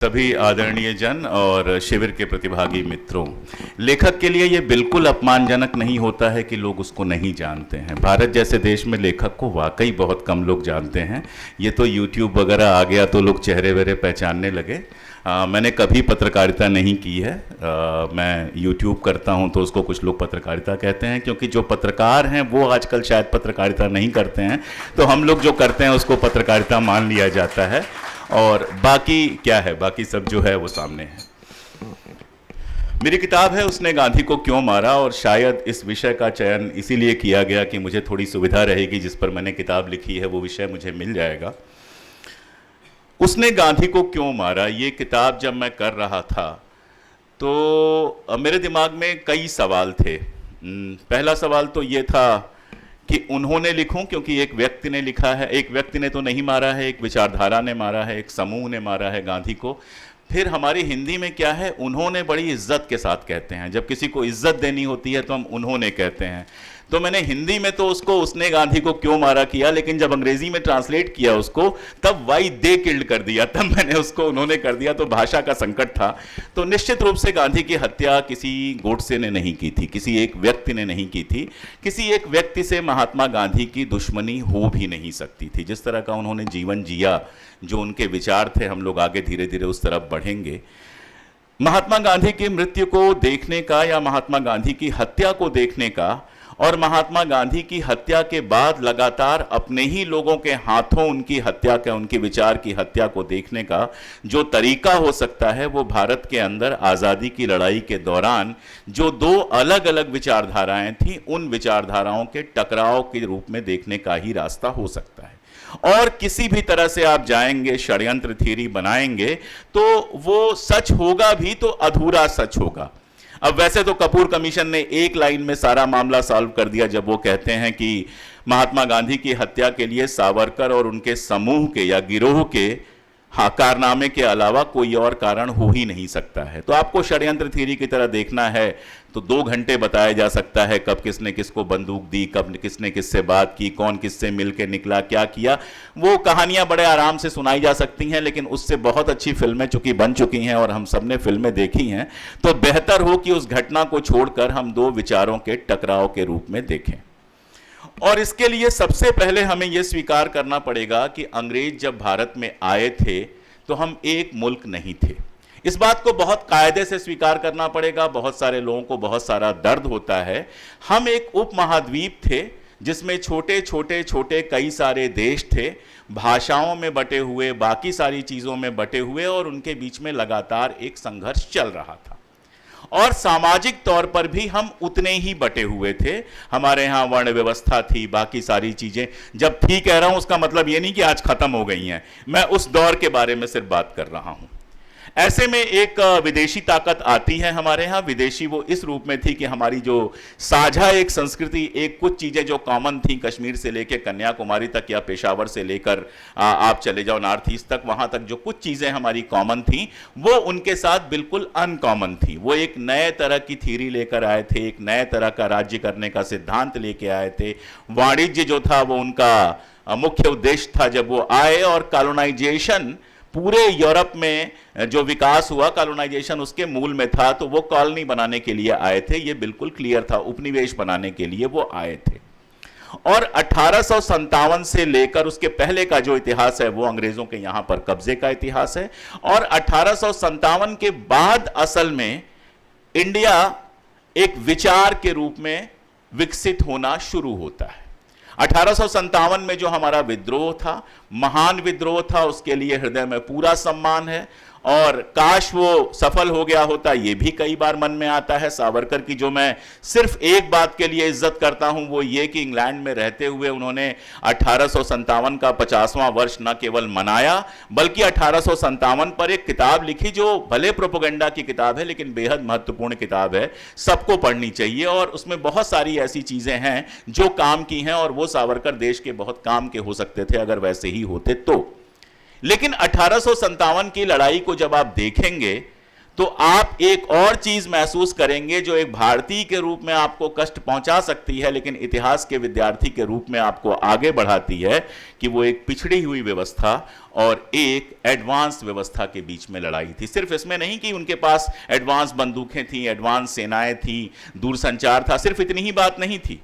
सभी आदरणीय जन और शिविर के प्रतिभागी मित्रों, लेखक के लिए ये बिल्कुल अपमानजनक नहीं होता है कि लोग उसको नहीं जानते हैं। भारत जैसे देश में लेखक को वाकई बहुत कम लोग जानते हैं। ये तो यूट्यूब वगैरह आ गया तो लोग चेहरे वेहरे पहचानने लगे। मैंने कभी पत्रकारिता नहीं की है। मैं यूट्यूब करता हूं तो उसको कुछ लोग पत्रकारिता कहते हैं, क्योंकि जो पत्रकार हैं वो आजकल शायद पत्रकारिता नहीं करते हैं, तो हम लोग जो करते हैं उसको पत्रकारिता मान लिया जाता है। और बाकी क्या है, बाकी सब जो है वो सामने है। मेरी किताब है उसने गांधी को क्यों मारा, और शायद इस विषय का चयन इसीलिए किया गया कि मुझे थोड़ी सुविधा रहेगी, जिस पर मैंने किताब लिखी है वो विषय मुझे मिल जाएगा। उसने गांधी को क्यों मारा, ये किताब जब मैं कर रहा था तो मेरे दिमाग में कई सवाल थे। पहला सवाल तो ये था कि उन्होंने लिखूं, क्योंकि एक व्यक्ति ने लिखा है। एक व्यक्ति ने तो नहीं मारा है, एक विचारधारा ने मारा है, एक समूह ने मारा है गांधी को। फिर हमारी हिंदी में क्या है, उन्होंने बड़ी इज्जत के साथ कहते हैं। जब किसी को इज्जत देनी होती है तो हम उन्होंने कहते हैं। तो मैंने हिंदी में तो उसको उसने गांधी को क्यों मारा किया, लेकिन जब अंग्रेजी में ट्रांसलेट किया उसको तब वाई दे किल्ड कर दिया, तब मैंने उसको उन्होंने कर दिया। तो भाषा का संकट था। तो निश्चित रूप से गांधी की हत्या किसी गोडसे ने नहीं की थी, किसी एक व्यक्ति ने नहीं की थी। किसी एक व्यक्ति से महात्मा गांधी की दुश्मनी हो भी नहीं सकती थी। जिस तरह का उन्होंने जीवन जिया, जो उनके विचार थे, हम लोग आगे धीरे धीरे उस तरफ बढ़ेंगे। महात्मा गांधी की मृत्यु को देखने का या महात्मा गांधी की हत्या को देखने का, और महात्मा गांधी की हत्या के बाद लगातार अपने ही लोगों के हाथों उनकी हत्या का, उनके विचार की हत्या को देखने का जो तरीका हो सकता है, वो भारत के अंदर आज़ादी की लड़ाई के दौरान जो दो अलग अलग विचारधाराएं थीं, उन विचारधाराओं के टकराव के रूप में देखने का ही रास्ता हो सकता है। और किसी भी तरह से आप जाएंगे, षड्यंत्र थ्योरी बनाएंगे, तो वो सच होगा भी तो अधूरा सच होगा। अब वैसे तो कपूर कमीशन ने एक लाइन में सारा मामला सॉल्व कर दिया, जब वो कहते हैं कि महात्मा गांधी की हत्या के लिए सावरकर और उनके समूह के या गिरोह के कारनामे के अलावा कोई और कारण हो ही नहीं सकता है। तो आपको षड्यंत्र थ्योरी की तरह देखना है तो 2 घंटे बताया जा सकता है, कब किसने किसको बंदूक दी, कब किसने किससे बात की, कौन किससे मिलके निकला, क्या किया। वो कहानियां बड़े आराम से सुनाई जा सकती हैं, लेकिन उससे बहुत अच्छी फिल्में चूंकि बन चुकी हैं और हम सब ने फिल्में देखी हैं, तो बेहतर हो कि उस घटना को छोड़कर हम 2 विचारों के टकराव के रूप में देखें। और इसके लिए सबसे पहले हमें यह स्वीकार करना पड़ेगा कि अंग्रेज जब भारत में आए थे तो हम एक मुल्क नहीं थे। इस बात को बहुत कायदे से स्वीकार करना पड़ेगा। बहुत सारे लोगों को बहुत सारा दर्द होता है। हम एक उपमहाद्वीप थे जिसमें छोटे छोटे छोटे कई सारे देश थे, भाषाओं में बटे हुए, बाकी सारी चीज़ों में बटे हुए, और उनके बीच में लगातार एक संघर्ष चल रहा था। और सामाजिक तौर पर भी हम उतने ही बटे हुए थे। हमारे यहाँ वर्ण व्यवस्था थी, बाकी सारी चीज़ें। जब थी कह रहा हूँ उसका मतलब ये नहीं कि आज खत्म हो गई हैं, मैं उस दौर के बारे में सिर्फ बात कर रहा हूँ। ऐसे में एक विदेशी ताकत आती है हमारे यहाँ। विदेशी वो इस रूप में थी कि हमारी जो साझा एक संस्कृति, एक कुछ चीज़ें जो कॉमन थी, कश्मीर से लेकर कन्याकुमारी तक या पेशावर से लेकर आप चले जाओ नॉर्थ ईस्ट तक, वहाँ तक जो कुछ चीज़ें हमारी कॉमन थी वो उनके साथ बिल्कुल अनकॉमन थी। वो एक नए तरह की थ्योरी लेकर आए थे, एक नए तरह का राज्य करने का सिद्धांत लेके आए थे। वाणिज्य जो था वो उनका मुख्य उद्देश्य था जब वो आए। और कॉलोनाइजेशन, पूरे यूरोप में जो विकास हुआ, कॉलोनाइजेशन उसके मूल में था। तो वो कॉलोनी बनाने के लिए आए थे, ये बिल्कुल क्लियर था। उपनिवेश बनाने के लिए वो आए थे। और 1857 से लेकर उसके पहले का जो इतिहास है वो अंग्रेजों के यहां पर कब्जे का इतिहास है। और 1857 के बाद असल में इंडिया एक विचार के रूप में विकसित होना शुरू होता है। 1857 में जो हमारा विद्रोह था, महान विद्रोह था, उसके लिए हृदय में पूरा सम्मान है। और काश वो सफल हो गया होता, ये भी कई बार मन में आता है। सावरकर की जो मैं सिर्फ एक बात के लिए इज्जत करता हूं वो ये कि इंग्लैंड में रहते हुए उन्होंने 1857 का 50वां वर्ष न केवल मनाया, बल्कि 1857 पर एक किताब लिखी जो भले प्रोपेगेंडा की किताब है लेकिन बेहद महत्वपूर्ण किताब है, सबको पढ़नी चाहिए। और उसमें बहुत सारी ऐसी चीजें हैं जो काम की हैं, और वो सावरकर देश के बहुत काम के हो सकते थे अगर वैसे ही होते तो। लेकिन 1857 की लड़ाई को जब आप देखेंगे तो आप एक और चीज महसूस करेंगे जो एक भारतीय के रूप में आपको कष्ट पहुंचा सकती है, लेकिन इतिहास के विद्यार्थी के रूप में आपको आगे बढ़ाती है, कि वो एक पिछड़ी हुई व्यवस्था और एक एडवांस व्यवस्था के बीच में लड़ाई थी। सिर्फ इसमें नहीं कि उनके पास एडवांस बंदूकें थी, एडवांस सेनाएं थी, दूरसंचार था, सिर्फ इतनी ही बात नहीं थी।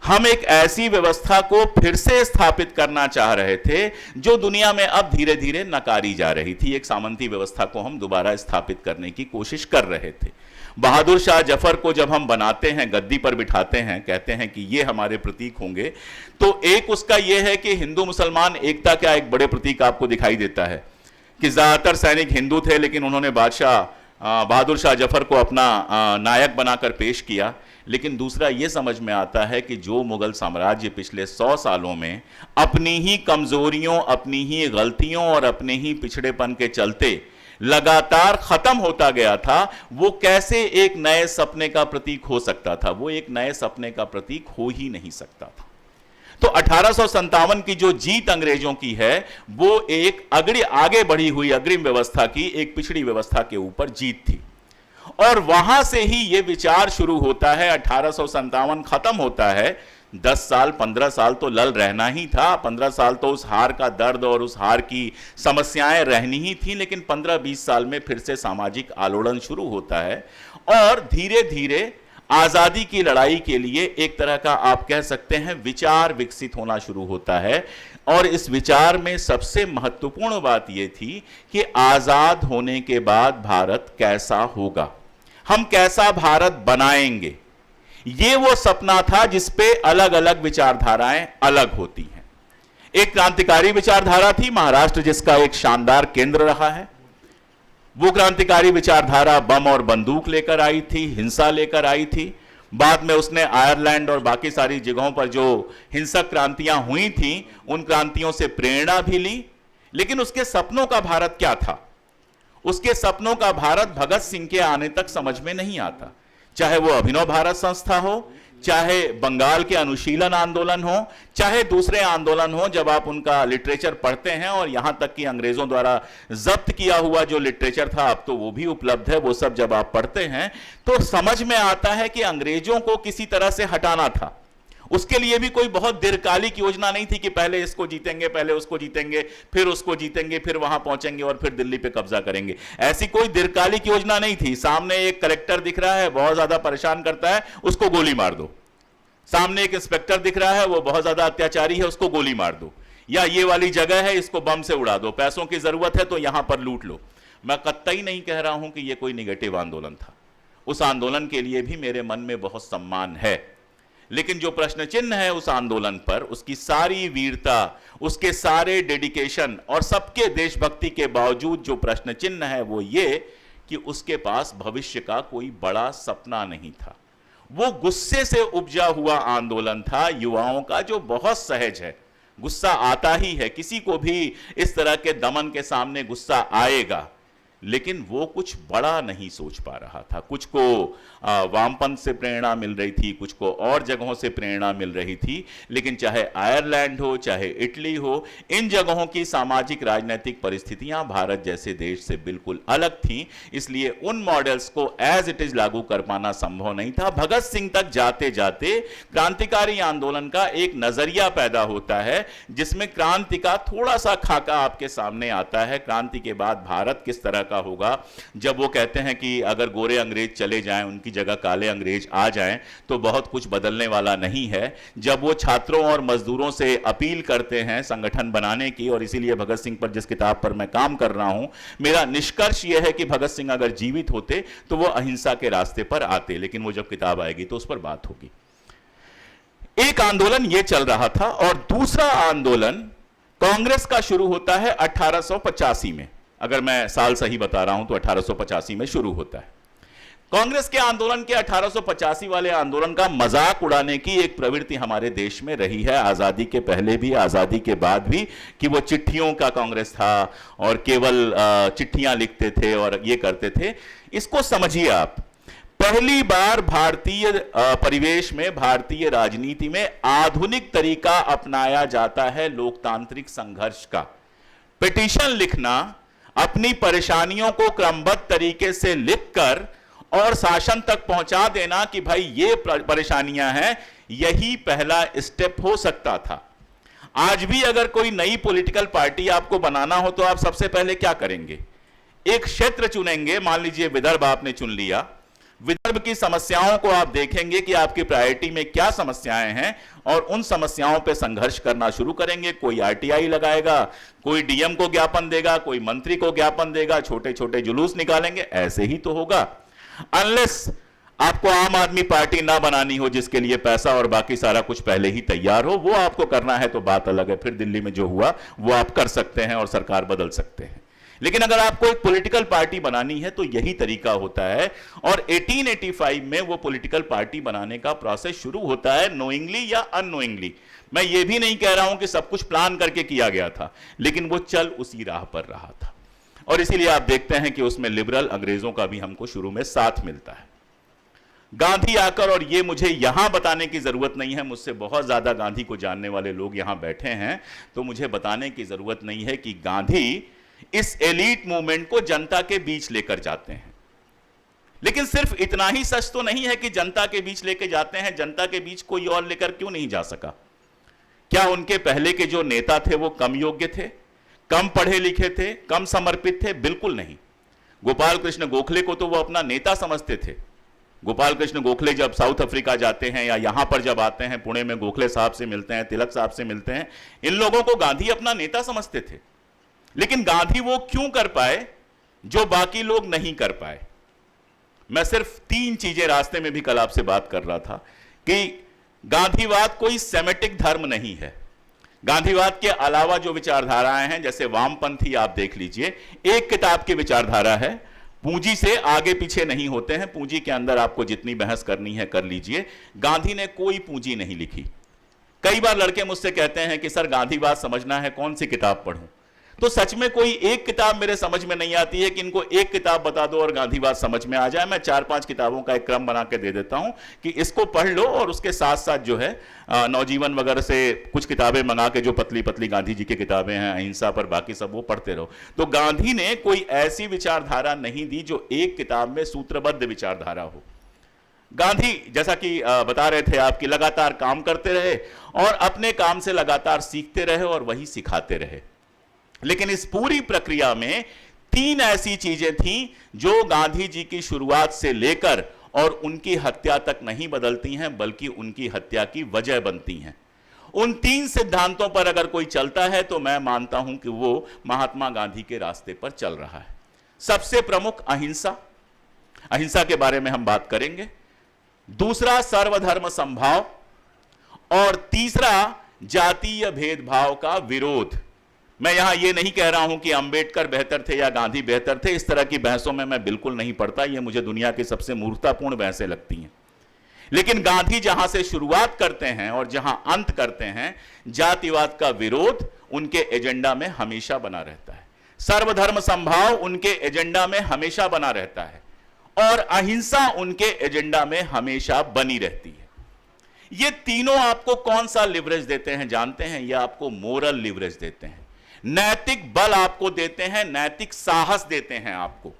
हम एक ऐसी व्यवस्था को फिर से स्थापित करना चाह रहे थे जो दुनिया में अब धीरे धीरे नकारी जा रही थी। एक सामंती व्यवस्था को हम दोबारा स्थापित करने की कोशिश कर रहे थे। बहादुर शाह जफर को जब हम बनाते हैं, गद्दी पर बिठाते हैं, कहते हैं कि ये हमारे प्रतीक होंगे, तो एक उसका यह है कि हिंदू मुसलमान एकता का एक बड़े प्रतीक आपको दिखाई देता है कि ज्यादातर सैनिक हिंदू थे, लेकिन उन्होंने बहादुर शाह जफर को अपना नायक बनाकर पेश किया। लेकिन दूसरा यह समझ में आता है कि जो मुगल साम्राज्य पिछले 100 सालों में अपनी ही कमजोरियों, अपनी ही गलतियों और अपने ही पिछड़ेपन के चलते लगातार खत्म होता गया था, वो कैसे एक नए सपने का प्रतीक हो सकता था? वो एक नए सपने का प्रतीक हो ही नहीं सकता था। तो 1857 की जो जीत अंग्रेजों की है, वो एक आगे बढ़ी हुई अग्रिम व्यवस्था की, एक पिछड़ी व्यवस्था के ऊपर जीत थी। और वहां से ही यह विचार शुरू होता है। 1857 खत्म होता है, 10 साल 15 साल तो लल रहना ही था, 15 साल तो उस हार का दर्द और उस हार की समस्याएं रहनी ही थी, लेकिन 15-20 साल में फिर से सामाजिक आलोड़न शुरू होता है और धीरे धीरे आजादी की लड़ाई के लिए एक तरह का आप कह सकते हैं विचार विकसित होना शुरू होता है। और इस विचार में सबसे महत्वपूर्ण बात यह थी कि आजाद होने के बाद भारत कैसा होगा, हम कैसा भारत बनाएंगे। यह वो सपना था जिसपे अलग अलग विचारधाराएं अलग होती हैं। एक क्रांतिकारी विचारधारा थी, महाराष्ट्र जिसका एक शानदार केंद्र रहा है। वो क्रांतिकारी विचारधारा बम और बंदूक लेकर आई थी, हिंसा लेकर आई थी। बाद में उसने आयरलैंड और बाकी सारी जगहों पर जो हिंसक क्रांतियां हुई थीं, उन क्रांतियों से प्रेरणा भी ली। लेकिन उसके सपनों का भारत क्या था? उसके सपनों का भारत भगत सिंह के आने तक समझ में नहीं आता। चाहे वो अभिनव भारत संस्था हो, चाहे बंगाल के अनुशीलन आंदोलन हो, चाहे दूसरे आंदोलन हो, जब आप उनका लिटरेचर पढ़ते हैं, और यहां तक कि अंग्रेजों द्वारा जब्त किया हुआ जो लिटरेचर था, अब तो वो भी उपलब्ध है, वो सब जब आप पढ़ते हैं तो समझ में आता है कि अंग्रेजों को किसी तरह से हटाना था। उसके लिए भी कोई बहुत दीर्घकालिक योजना नहीं थी कि पहले इसको जीतेंगे, पहले उसको जीतेंगे, फिर उसको जीतेंगे, फिर वहां पहुंचेंगे और फिर दिल्ली पे कब्जा करेंगे। ऐसी कोई दीर्घकालिक योजना नहीं थी। सामने एक कलेक्टर दिख रहा है, बहुत ज्यादा परेशान करता है, उसको गोली मार दो। सामने एक इंस्पेक्टर दिख रहा है, वो बहुत ज्यादा अत्याचारी है, उसको गोली मार दो। या ये वाली जगह है, इसको बम से उड़ा दो, पैसों की जरूरत है तो यहां पर लूट लो। मैं कतई नहीं कह रहा हूं कि यह कोई निगेटिव आंदोलन था। उस आंदोलन के लिए भी मेरे मन में बहुत सम्मान है, लेकिन जो प्रश्न चिन्ह है उस आंदोलन पर, उसकी सारी वीरता, उसके सारे डेडिकेशन और सबके देशभक्ति के बावजूद जो प्रश्न चिन्ह है वो ये कि उसके पास भविष्य का कोई बड़ा सपना नहीं था। वो गुस्से से उपजा हुआ आंदोलन था युवाओं का, जो बहुत सहज है। गुस्सा आता ही है, किसी को भी इस तरह के दमन के सामने गुस्सा आएगा, लेकिन वो कुछ बड़ा नहीं सोच पा रहा था। कुछ को वामपंथ से प्रेरणा मिल रही थी, कुछ को और जगहों से प्रेरणा मिल रही थी, लेकिन चाहे आयरलैंड हो, चाहे इटली हो, इन जगहों की सामाजिक राजनीतिक परिस्थितियां भारत जैसे देश से बिल्कुल अलग थीं। इसलिए उन मॉडल्स को एज इट इज लागू कर पाना संभव नहीं था। भगत सिंह तक जाते जाते क्रांतिकारी आंदोलन का एक नजरिया पैदा होता है, जिसमें क्रांति का थोड़ा सा खाका आपके सामने आता है। क्रांति के बाद भारत किस तरह का होगा, जब वो कहते हैं कि अगर गोरे अंग्रेज चले जाएं, उनकी जगह काले अंग्रेज आ जाएं, तो बहुत कुछ बदलने वाला नहीं है। जब वो छात्रों और मजदूरों से अपील करते हैं संगठन बनाने की, और इसीलिए भगत सिंह पर जिस किताब पर मैं काम कर रहा हूं, मेरा निष्कर्ष यह है कि भगत सिंह अगर जीवित होते तो वो अहिंसा के रास्ते पर आते, लेकिन वो जब किताब आएगी तो उस पर बात होगी। एक आंदोलन ये चल रहा था, और दूसरा आंदोलन कांग्रेस का शुरू होता है 1885 में। अगर मैं साल सही बता रहा हूं तो 1885 में शुरू होता है। कांग्रेस के आंदोलन के 1885 वाले आंदोलन का मजाक उड़ाने की एक प्रवृत्ति हमारे देश में रही है, आजादी के पहले भी, आजादी के बाद भी, कि वो चिट्ठियों का कांग्रेस था और केवल चिट्ठियां लिखते थे और ये करते थे। इसको समझिए आप, पहली बार भारतीय परिवेश में, भारतीय राजनीति में आधुनिक तरीका अपनाया जाता है लोकतांत्रिक संघर्ष का। पिटीशन लिखना अपनी परेशानियों को क्रमबद्ध तरीके से लिखकर और शासन तक पहुंचा देना कि भाई ये परेशानियां हैं, यही पहला स्टेप हो सकता था। आज भी अगर कोई नई पॉलिटिकल पार्टी आपको बनाना हो तो आप सबसे पहले क्या करेंगे? एक क्षेत्र चुनेंगे, मान लीजिए विदर्भ आपने चुन लिया। विदर्भ की समस्याओं को आप देखेंगे कि आपकी प्रायोरिटी में क्या समस्याएं हैं और उन समस्याओं पे संघर्ष करना शुरू करेंगे। कोई आरटीआई लगाएगा, कोई डीएम को ज्ञापन देगा, कोई मंत्री को ज्ञापन देगा, छोटे छोटे जुलूस निकालेंगे। ऐसे ही तो होगा, अनलेस आपको आम आदमी पार्टी ना बनानी हो जिसके लिए पैसा और बाकी सारा कुछ पहले ही तैयार हो। वो आपको करना है तो बात अलग है, फिर दिल्ली में जो हुआ वो आप कर सकते हैं और सरकार बदल सकते हैं। लेकिन अगर आपको एक पॉलिटिकल पार्टी बनानी है तो यही तरीका होता है। और 1885 में वो पॉलिटिकल पार्टी बनाने का प्रोसेस शुरू होता है, नोइंगली या अननोइंगली। मैं ये भी नहीं कह रहा हूं कि सब कुछ प्लान करके किया गया था, लेकिन वो चल उसी राह पर रहा था। और इसीलिए आप देखते हैं कि उसमें लिबरल अंग्रेजों का भी हमको शुरू में साथ मिलता है। गांधी आकर, और ये मुझे यहां बताने की जरूरत नहीं है, मुझसे बहुत ज्यादा गांधी को जानने वाले लोग यहां बैठे हैं, तो मुझे बताने की जरूरत नहीं है कि गांधी इस एलीट मूवमेंट को जनता के बीच लेकर जाते हैं। लेकिन सिर्फ इतना ही सच तो नहीं है कि जनता के बीच लेकर जाते हैं, जनता के बीच कोई और लेकर क्यों नहीं जा सका? क्या उनके पहले के जो नेता थे वो कम योग्य थे, कम पढ़े लिखे थे, कम समर्पित थे? बिल्कुल नहीं। गोपाल कृष्ण गोखले को तो वो अपना नेता समझते थे। गोपाल कृष्ण गोखले जब साउथ अफ्रीका जाते हैं या यहां पर जब आते हैं, पुणे में गोखले साहब से मिलते हैं, तिलक साहब से मिलते हैं, इन लोगों को गांधी अपना नेता समझते थे। लेकिन गांधी वो क्यों कर पाए जो बाकी लोग नहीं कर पाए? मैं सिर्फ 3 चीजें, रास्ते में भी कल आपसे बात कर रहा था कि गांधीवाद कोई सेमेटिक धर्म नहीं है। गांधीवाद के अलावा जो विचारधाराएं हैं, जैसे वामपंथी आप देख लीजिए, एक किताब की विचारधारा है, पूंजी से आगे पीछे नहीं होते हैं, पूंजी के अंदर आपको जितनी बहस करनी है कर लीजिए। गांधी ने कोई पूंजी नहीं लिखी। कई बार लड़के मुझसे कहते हैं कि सर गांधीवाद समझना है, कौन सी किताब पढ़ूं? तो सच में कोई एक किताब मेरे समझ में नहीं आती है कि इनको एक किताब बता दो और गांधीवाद समझ में आ जाए। मैं 4-5 किताबों का एक क्रम बना के दे देता हूं कि इसको पढ़ लो और उसके साथ साथ जो है नवजीवन वगैरह से कुछ किताबें मंगा के, जो पतली पतली गांधी जी की किताबें हैं अहिंसा पर, बाकी सब वो पढ़ते रहो। तो गांधी ने कोई ऐसी विचारधारा नहीं दी जो एक किताब में सूत्रबद्ध विचारधारा हो। गांधी, जैसा कि बता रहे थे आपकी, लगातार काम करते रहे और अपने काम से लगातार सीखते रहे और वही सिखाते रहे। लेकिन इस पूरी प्रक्रिया में 3 ऐसी चीजें थीं जो गांधी जी की शुरुआत से लेकर और उनकी हत्या तक नहीं बदलती हैं, बल्कि उनकी हत्या की वजह बनती हैं। उन 3 सिद्धांतों पर अगर कोई चलता है तो मैं मानता हूं कि वो महात्मा गांधी के रास्ते पर चल रहा है। सबसे प्रमुख अहिंसा, अहिंसा के बारे में हम बात करेंगे। दूसरा सर्वधर्म समभाव, और तीसरा जातीय भेदभाव का विरोध। मैं यहां यह नहीं कह रहा हूं कि अंबेडकर बेहतर थे या गांधी बेहतर थे, इस तरह की बहसों में मैं बिल्कुल नहीं पड़ता। यह मुझे दुनिया की सबसे मूर्खतापूर्ण बहसें लगती हैं। लेकिन गांधी जहां से शुरुआत करते हैं और जहां अंत करते हैं, जातिवाद का विरोध उनके एजेंडा में हमेशा बना रहता है, सर्वधर्म समभाव उनके एजेंडा में हमेशा बना रहता है, और अहिंसा उनके एजेंडा में हमेशा बनी रहती है। ये तीनों आपको कौन सा लिवरेज देते हैं जानते हैं? ये आपको मोरल लिवरेज देते हैं, नैतिक बल आपको देते हैं, नैतिक साहस देते हैं आपको।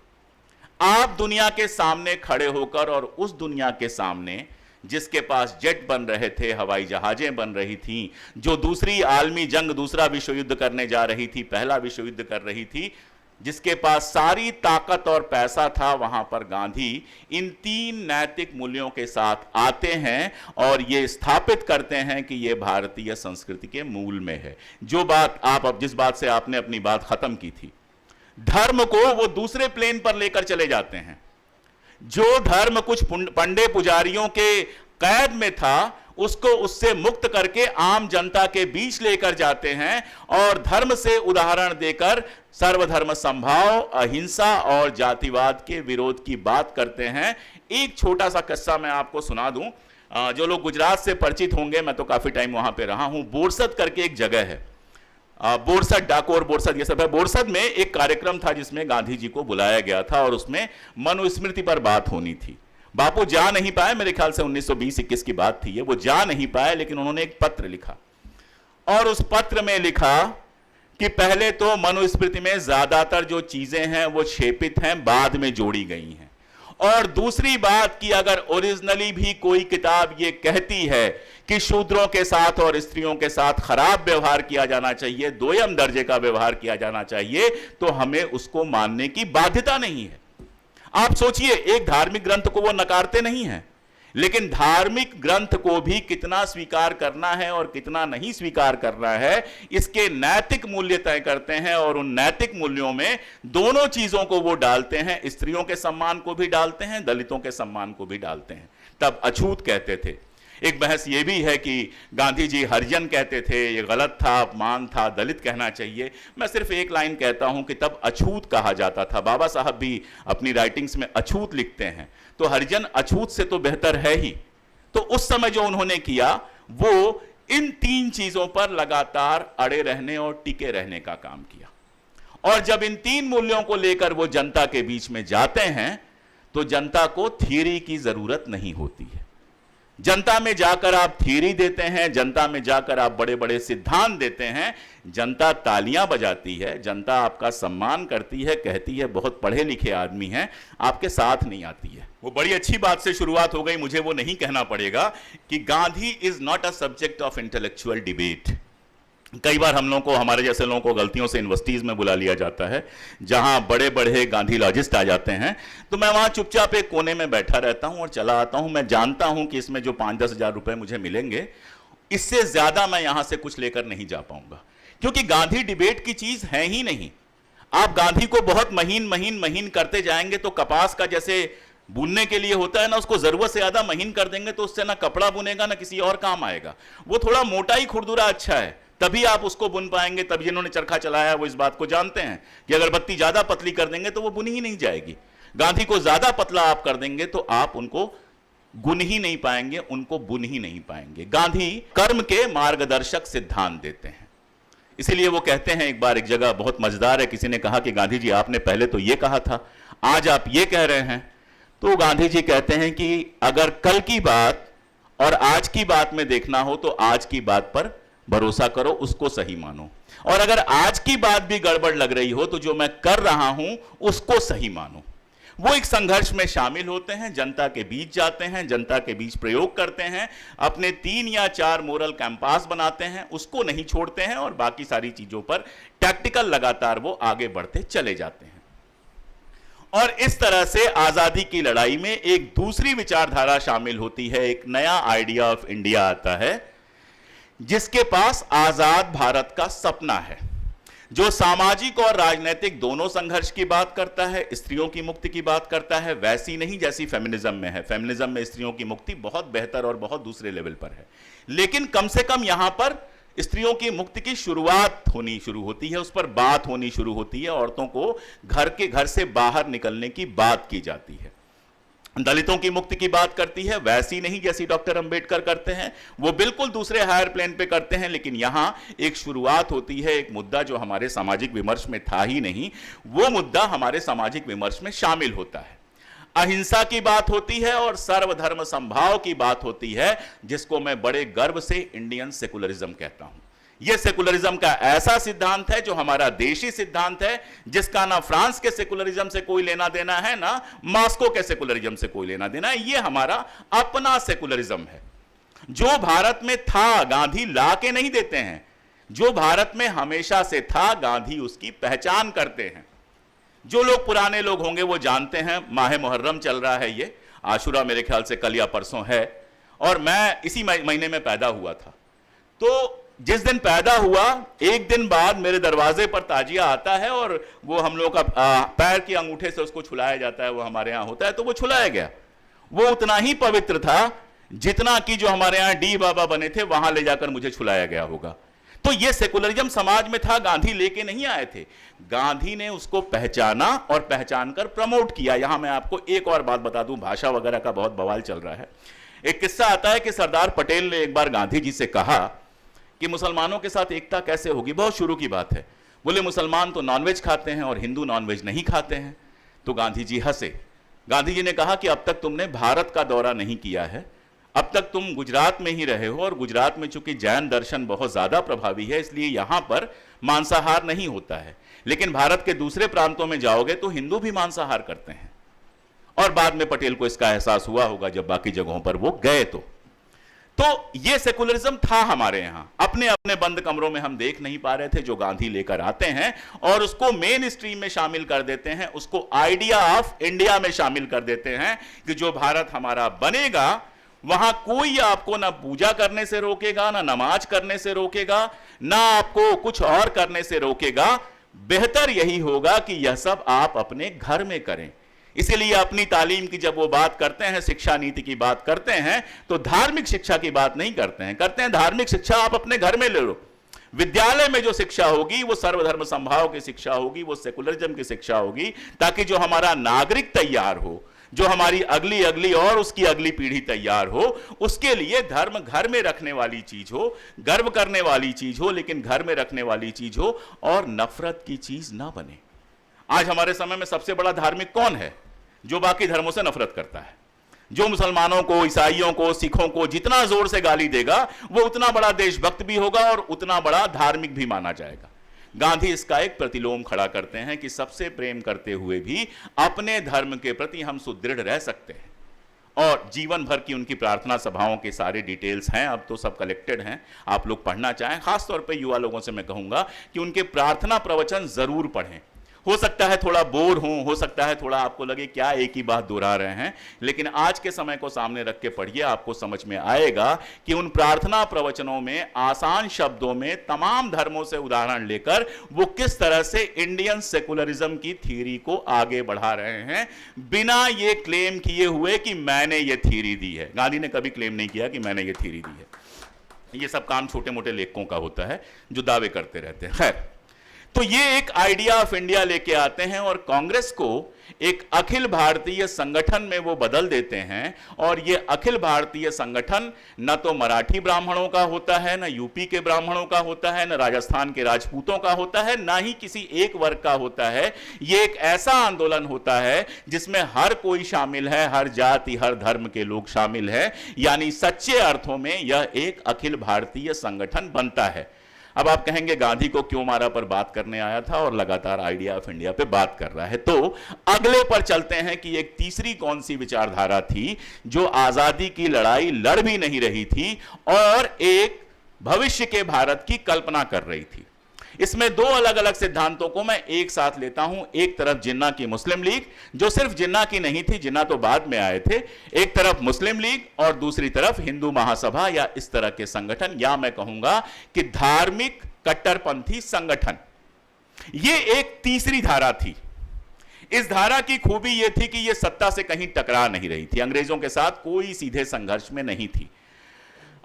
आप दुनिया के सामने खड़े होकर, और उस दुनिया के सामने जिसके पास जेट बन रहे थे, हवाई जहाजें बन रही थीं, जो दूसरी आलमी जंग, दूसरा विश्व युद्ध करने जा रही थी, पहला विश्व युद्ध कर रही थी, जिसके पास सारी ताकत और पैसा था, वहां पर गांधी इन 3 नैतिक मूल्यों के साथ आते हैं और ये स्थापित करते हैं कि ये भारतीय संस्कृति के मूल में है। जो बात आप, अब जिस बात से आपने अपनी बात खत्म की थी, धर्म को वो दूसरे प्लेन पर लेकर चले जाते हैं। जो धर्म कुछ पंडे पुजारियों के कैद में था, उसको उससे मुक्त करके आम जनता के बीच लेकर जाते हैं और धर्म से उदाहरण देकर सर्वधर्म समभाव, अहिंसा और जातिवाद के विरोध की बात करते हैं। एक छोटा सा किस्सा मैं आपको सुना दूं। जो लोग गुजरात से परिचित होंगे, मैं तो काफी टाइम वहां पे रहा हूं, बोरसद करके एक जगह है, बोरसद, डाकोर बोरसद, ये सब है। बोरसद में एक कार्यक्रम था जिसमें गांधी जी को बुलाया गया था और उसमें मनुस्मृति पर बात होनी थी। बापू जा नहीं पाए, मेरे ख्याल से 1920-21 की बात थी ये, वो जा नहीं पाए, लेकिन उन्होंने एक पत्र लिखा और उस पत्र में लिखा कि पहले तो मनुस्मृति में ज्यादातर जो चीजें हैं वो क्षेपित हैं, बाद में जोड़ी गई हैं। और दूसरी बात कि अगर ओरिजिनली भी कोई किताब ये कहती है कि शूद्रों के साथ और स्त्रियों के साथ खराब व्यवहार किया जाना चाहिए, दोयम दर्जे का व्यवहार किया जाना चाहिए, तो हमें उसको मानने की बाध्यता नहीं है। आप सोचिए, एक धार्मिक ग्रंथ को वो नकारते नहीं है, लेकिन धार्मिक ग्रंथ को भी कितना स्वीकार करना है और कितना नहीं स्वीकार करना है, इसके नैतिक मूल्य तय करते हैं। और उन नैतिक मूल्यों में दोनों चीजों को वो डालते हैं, स्त्रियों के सम्मान को भी डालते हैं, दलितों के सम्मान को भी डालते हैं। तब अछूत कहते थे। एक बहस ये भी है कि गांधी जी हरिजन कहते थे, ये गलत था, अपमान था, दलित कहना चाहिए। मैं सिर्फ एक लाइन कहता हूं कि तब अछूत कहा जाता था। बाबा साहब भी अपनी राइटिंग्स में अछूत लिखते हैं, तो हरिजन अछूत से तो बेहतर है ही। तो उस समय जो उन्होंने किया वो इन तीन चीजों पर लगातार अड़े रहने और टिके रहने का काम किया। और जब इन तीन मूल्यों को लेकर वो जनता के बीच में जाते हैं तो जनता को थियरी की जरूरत नहीं होती है। जनता में जाकर आप थियरी देते हैं, जनता में जाकर आप बड़े बड़े सिद्धांत देते हैं, जनता तालियां बजाती है, जनता आपका सम्मान करती है, कहती है बहुत पढ़े लिखे आदमी हैं, आपके साथ नहीं आती है। वो बड़ी अच्छी बात से शुरुआत हो गई, मुझे वो नहीं कहना पड़ेगा कि Gandhi is not a subject of intellectual debate. कई बार हम लोगों को, हमारे जैसे लोगों को गलतियों से यूनिवर्सिटीज में बुला लिया जाता है जहां बड़े बड़े गांधीलॉजिस्ट आ जाते हैं, तो मैं वहां चुपचाप एक कोने में बैठा रहता हूं और चला आता हूं। मैं जानता हूं कि इसमें जो 5-10 हजार रुपए मुझे मिलेंगे, इससे ज्यादा मैं यहां से कुछ लेकर नहीं जा पाऊंगा, क्योंकि गांधी डिबेट की चीज है ही नहीं। आप गांधी को बहुत महीन महीन महीन करते जाएंगे तो कपास का जैसे बुनने के लिए होता है ना, उसको जरूरत से ज्यादा महीन कर देंगे तो उससे ना कपड़ा बुनेगा ना किसी और काम आएगा। वो थोड़ा मोटा ही खुरदुरा अच्छा है, तभी आप उसको बुन पाएंगे। तभी जिन्होंने चरखा चलाया वो इस बात को जानते हैं कि अगर बत्ती ज्यादा पतली कर देंगे तो वो बुनी ही नहीं जाएगी। गांधी को ज्यादा पतला आप कर देंगे तो आप उनको गुन ही नहीं पाएंगे, उनको बुन ही नहीं पाएंगे। गांधी कर्म के मार्गदर्शक सिद्धांत देते हैं। इसीलिए वो कहते हैं, एक बार एक जगह बहुत मजेदार है, किसी ने कहा कि गांधी जी आपने पहले तो ये कहा था, आज आप ये कह रहे हैं। तो गांधी जी कहते हैं कि अगर कल की बात और आज की बात में देखना हो तो आज की बात पर भरोसा करो, उसको सही मानो, और अगर आज की बात भी गड़बड़ लग रही हो तो जो मैं कर रहा हूं उसको सही मानो। वो एक संघर्ष में शामिल होते हैं, जनता के बीच जाते हैं, जनता के बीच प्रयोग करते हैं, अपने 3 या 4 मोरल कैंपास बनाते हैं, उसको नहीं छोड़ते हैं, और बाकी सारी चीजों पर टैक्टिकल लगातार वो आगे बढ़ते चले जाते हैं। और इस तरह से आजादी की लड़ाई में एक दूसरी विचारधारा शामिल होती है, एक नया आइडिया ऑफ इंडिया आता है, जिसके पास आजाद भारत का सपना है, जो सामाजिक और राजनीतिक दोनों संघर्ष की बात करता है, स्त्रियों की मुक्ति की बात करता है, वैसी नहीं जैसी फेमिनिज्म में है। फेमिनिज्म में स्त्रियों की मुक्ति बहुत बेहतर और बहुत दूसरे लेवल पर है, लेकिन कम से कम यहां पर स्त्रियों की मुक्ति की शुरुआत होनी शुरू होती है, उस पर बात होनी शुरू होती है, औरतों को घर से बाहर निकलने की बात की जाती है। दलितों की मुक्ति की बात करती है, वैसी नहीं जैसी डॉक्टर अंबेडकर करते हैं, वो बिल्कुल दूसरे हायर प्लेन पे करते हैं, लेकिन यहां एक शुरुआत होती है, एक मुद्दा जो हमारे सामाजिक विमर्श में था ही नहीं, वो मुद्दा हमारे सामाजिक विमर्श में शामिल होता है। अहिंसा की बात होती है और सर्वधर्म संभाव की बात होती है, जिसको मैं बड़े गर्व से इंडियन सेकुलरिज्म कहता हूं। यह सेकुलरिज्म का ऐसा सिद्धांत है जो हमारा देशी सिद्धांत है, जिसका ना फ्रांस के सेकुलरिज्म से कोई लेना देना है, ना मॉस्को के सेकुलरिज्म से कोई लेना देना है। यह हमारा अपना सेकुलरिज्म है, जो भारत में था, गांधी ला के नहीं देते हैं, जो भारत में हमेशा से था, गांधी उसकी पहचान करते हैं। जो लोग पुराने लोग होंगे वो जानते हैं, माह मुहर्रम चल रहा है, ये आशुरा मेरे ख्याल से कल या परसों है, और मैं इसी महीने में पैदा हुआ था। तो जिस दिन पैदा हुआ, एक दिन बाद मेरे दरवाजे पर ताजिया आता है, और वो हम लोग का पैर के अंगूठे से उसको छुलाया जाता है, वो हमारे यहां होता है, तो वो छुलाया गया। वो उतना ही पवित्र था जितना कि जो हमारे यहां डी बाबा बने थे वहां ले जाकर मुझे छुलाया गया होगा। तो ये सेकुलरिज्म समाज में था, गांधी लेके नहीं आए थे, गांधी ने उसको पहचाना और पहचान कर प्रमोट किया। यहां मैं आपको एक और बात बता दूं, भाषा वगैरह का बहुत बवाल चल रहा है। एक किस्सा आता है कि सरदार पटेल ने एक बार गांधी जी से कहा कि मुसलमानों के साथ एकता कैसे होगी, बहुत शुरू की बात है। बोले मुसलमान तो नॉनवेज खाते हैं और हिंदू नॉनवेज नहीं खाते हैं। तो गांधी जी हंसे। गांधी जी ने कहा कि अब तक तुमने भारत का दौरा नहीं किया है, अब तक तुम गुजरात में ही रहे हो, और गुजरात में चूंकि जैन दर्शन बहुत ज्यादा प्रभावी है, इसलिए यहां पर मांसाहार नहीं होता है। लेकिन भारत के दूसरे प्रांतों में जाओगे तो हिंदू भी मांसाहार करते हैं, और बाद में पटेल को इसका एहसास हुआ होगा जब बाकी जगहों पर वो गए। तो ये सेकुलरिज्म था हमारे यहां, अपने अपने बंद कमरों में हम देख नहीं पा रहे थे, जो गांधी लेकर आते हैं और उसको मेन स्ट्रीम में शामिल कर देते हैं, उसको आइडिया ऑफ इंडिया में शामिल कर देते हैं कि जो भारत हमारा बनेगा वहां कोई आपको ना पूजा करने से रोकेगा, ना नमाज करने से रोकेगा, ना आपको कुछ और करने से रोकेगा। बेहतर यही होगा कि यह सब आप अपने घर में करें। इसीलिए अपनी तालीम की जब वो बात करते हैं, शिक्षा नीति की बात करते हैं, तो धार्मिक शिक्षा की बात नहीं करते हैं। कहते हैं धार्मिक शिक्षा आप अपने घर में ले लो। विद्यालय में जो शिक्षा होगी वो सर्वधर्म संभाव की शिक्षा होगी, वो सेकुलरिज्म की शिक्षा होगी, ताकि जो हमारा नागरिक तैयार हो, जो हमारी अगली अगली और उसकी अगली पीढ़ी तैयार हो, उसके लिए धर्म घर में रखने वाली चीज हो, गर्व करने वाली चीज हो, लेकिन घर में रखने वाली चीज हो और नफरत की चीज ना बने। आज हमारे समय में सबसे बड़ा धार्मिक कौन है? जो बाकी धर्मों से नफरत करता है, जो मुसलमानों को, ईसाइयों को, सिखों को जितना जोर से गाली देगा वो उतना बड़ा देशभक्त भी होगा और उतना बड़ा धार्मिक भी माना जाएगा। गांधी इसका एक प्रतिलोम खड़ा करते हैं कि सबसे प्रेम करते हुए भी अपने धर्म के प्रति हम सुदृढ़ रह सकते हैं। और जीवन भर की उनकी प्रार्थना सभाओं के सारे डिटेल्स हैं, अब तो सब कलेक्टेड हैं, आप लोग पढ़ना चाहें। खासतौर पे युवा लोगों से मैं कहूंगा कि उनके प्रार्थना प्रवचन जरूर पढ़ें। हो सकता है थोड़ा बोर हो सकता है थोड़ा आपको लगे क्या एक ही बात दोहरा रहे हैं, लेकिन आज के समय को सामने रख के पढ़िए, आपको समझ में आएगा कि उन प्रार्थना प्रवचनों में आसान शब्दों में तमाम धर्मों से उदाहरण लेकर वो किस तरह से इंडियन सेकुलरिज्म की थ्योरी को आगे बढ़ा रहे हैं, बिना ये क्लेम किए हुए कि मैंने ये थ्योरी दी है। गांधी ने कभी क्लेम नहीं किया कि मैंने ये थ्योरी दी है। ये सब काम छोटे मोटे लेखकों का होता है जो दावे करते रहते हैं। खैर, तो ये एक आइडिया ऑफ इंडिया लेके आते हैं और कांग्रेस को एक अखिल भारतीय संगठन में वो बदल देते हैं। और ये अखिल भारतीय संगठन न तो मराठी ब्राह्मणों का होता है, न यूपी के ब्राह्मणों का होता है, न राजस्थान के राजपूतों का होता है, ना ही किसी एक वर्ग का होता है। ये एक ऐसा आंदोलन होता है जिसमें हर कोई शामिल है, हर जाति हर धर्म के लोग शामिल है, यानी सच्चे अर्थों में यह एक अखिल भारतीय संगठन बनता है। अब आप कहेंगे गांधी को क्यों मारा पर बात करने आया था और लगातार आइडिया ऑफ इंडिया पे बात कर रहा है। तो अगले पर चलते हैं कि एक तीसरी कौन सी विचारधारा थी जो आजादी की लड़ाई लड़ भी नहीं रही थी और एक भविष्य के भारत की कल्पना कर रही थी। इसमें दो अलग अलग सिद्धांतों को मैं एक साथ लेता हूं। एक तरफ जिन्ना की मुस्लिम लीग, जो सिर्फ जिन्ना की नहीं थी, जिन्ना तो बाद में आए थे। एक तरफ मुस्लिम लीग और दूसरी तरफ हिंदू महासभा या इस तरह के संगठन, या मैं कहूंगा कि धार्मिक कट्टरपंथी संगठन। यह एक तीसरी धारा थी। इस धारा की खूबी यह थी कि यह सत्ता से कहीं टकरा नहीं रही थी, अंग्रेजों के साथ कोई सीधे संघर्ष में नहीं थी।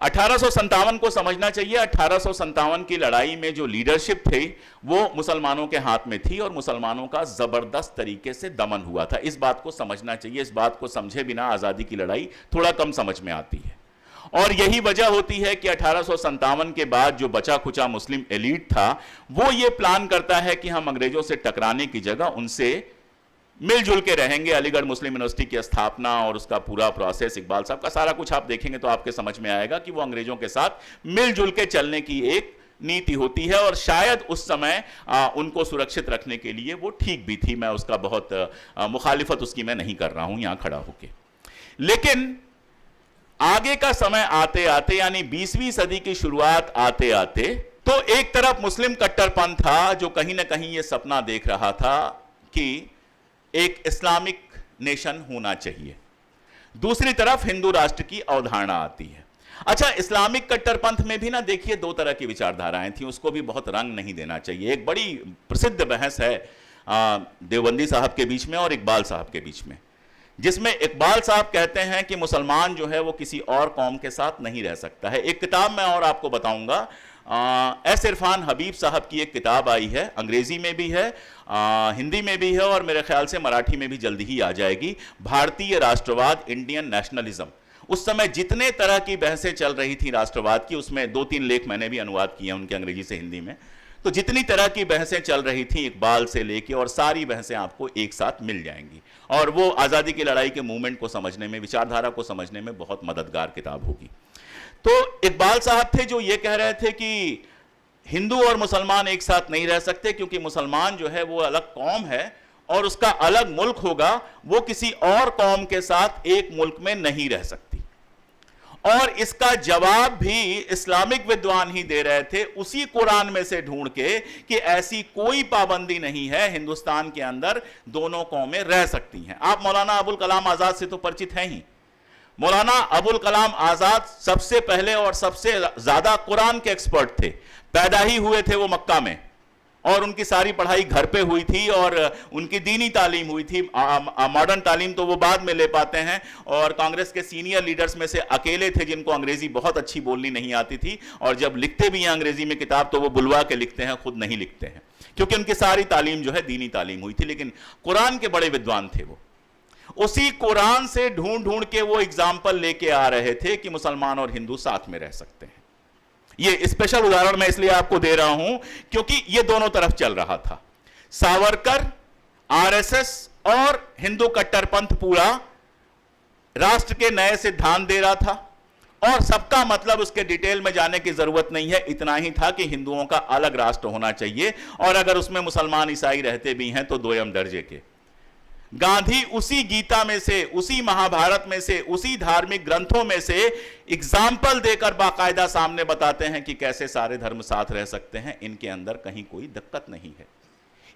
1857 को समझना चाहिए। 1857 की लड़ाई में जो लीडरशिप थी वो मुसलमानों के हाथ में थी और मुसलमानों का जबरदस्त तरीके से दमन हुआ था। इस बात को समझना चाहिए। इस बात को समझे बिना आजादी की लड़ाई थोड़ा कम समझ में आती है। और यही वजह होती है कि 1857 के बाद जो बचा खुचा मुस्लिम एलीट था वो ये प्लान करता है कि हम अंग्रेजों से टकराने की जगह उनसे मिलजुल के रहेंगे। अलीगढ़ मुस्लिम यूनिवर्सिटी की स्थापना और उसका पूरा प्रोसेस, इकबाल साहब का सारा कुछ आप देखेंगे तो आपके समझ में आएगा कि वो अंग्रेजों के साथ मिलजुल के चलने की एक नीति होती है। और शायद उस समय उनको सुरक्षित रखने के लिए वो ठीक भी थी। मैं उसका बहुत मुखालिफत उसकी मैं नहीं कर रहा हूं यहां खड़ा होके। लेकिन आगे का समय आते आते, यानी 20वीं सदी की शुरुआत आते आते, तो एक तरफ मुस्लिम कट्टरपंथ था जो कहीं ना कहीं ये सपना देख रहा था कि एक इस्लामिक नेशन होना चाहिए। दूसरी तरफ हिंदू राष्ट्र की अवधारणा आती है। अच्छा, इस्लामिक कट्टरपंथ में भी ना देखिए दो तरह की विचारधाराएं थी, उसको भी बहुत रंग नहीं देना चाहिए। एक बड़ी प्रसिद्ध बहस है देवबंदी साहब के बीच में और इकबाल साहब के बीच में, जिसमें इकबाल साहब कहते हैं कि मुसलमान जो है वो किसी और कौम के साथ नहीं रह सकता है। एक किताब मैं और आपको बताऊंगा, एस इरफान हबीब साहब की एक किताब आई है, अंग्रेजी में भी है, हिंदी में भी है और मेरे ख्याल से मराठी में भी जल्दी ही आ जाएगी, भारतीय राष्ट्रवाद, इंडियन नेशनलिज्म। उस समय जितने तरह की बहसें चल रही थी राष्ट्रवाद की, उसमें 2-3 लेख मैंने भी अनुवाद किए उनके अंग्रेजी से हिंदी में। तो जितनी तरह की बहसें चल रही थी इकबाल से लेके, और सारी बहसें आपको एक साथ मिल जाएंगी और वो आज़ादी की लड़ाई के मूवमेंट को समझने में, विचारधारा को समझने में बहुत मददगार किताब होगी। तो इकबाल साहब थे जो ये कह रहे थे कि हिंदू और मुसलमान एक साथ नहीं रह सकते, क्योंकि मुसलमान जो है वो अलग कौम है और उसका अलग मुल्क होगा, वो किसी और कौम के साथ एक मुल्क में नहीं रह सकती। और इसका जवाब भी इस्लामिक विद्वान ही दे रहे थे उसी कुरान में से ढूंढ के कि ऐसी कोई पाबंदी नहीं है, हिंदुस्तान के अंदर दोनों कौमें रह सकती हैं। आप मौलाना अबुल कलाम आजाद से तो परिचित हैं ही। मौलाना अबुल कलाम आजाद सबसे पहले और सबसे ज्यादा कुरान के एक्सपर्ट थे। पैदा ही हुए थे वो मक्का में और उनकी सारी पढ़ाई घर पे हुई थी और उनकी दीनी तालीम हुई थी। मॉडर्न तालीम तो वो बाद में ले पाते हैं, और कांग्रेस के सीनियर लीडर्स में से अकेले थे जिनको अंग्रेजी बहुत अच्छी बोलनी नहीं आती थी, और जब लिखते भी हैं अंग्रेजी में किताब तो वो बुलवा के लिखते हैं, खुद नहीं लिखते हैं, क्योंकि उनकी सारी तालीम जो है दीनी तालीम हुई थी। लेकिन कुरान के बड़े विद्वान थे वो। उसी कुरान से ढूंढ ढूंढ के वो एग्जाम्पल लेके आ रहे थे कि मुसलमान और हिंदू साथ में रह सकते हैं। ये स्पेशल उदाहरण मैं इसलिए आपको दे रहा हूं क्योंकि ये दोनों तरफ चल रहा था। सावरकर, आरएसएस और हिंदू कट्टरपंथ पूरा राष्ट्र के नए सिद्धांत दे रहा था, और सबका मतलब उसके डिटेल में जाने की जरूरत नहीं है, इतना ही था कि हिंदुओं का अलग राष्ट्र होना चाहिए, और अगर उसमें मुसलमान ईसाई रहते भी हैं तो दोयम दर्जे के। गांधी उसी गीता में से, उसी महाभारत में से, उसी धार्मिक ग्रंथों में से एग्जाम्पल देकर बाकायदा सामने बताते हैं कि कैसे सारे धर्म साथ रह सकते हैं, इनके अंदर कहीं कोई दिक्कत नहीं है।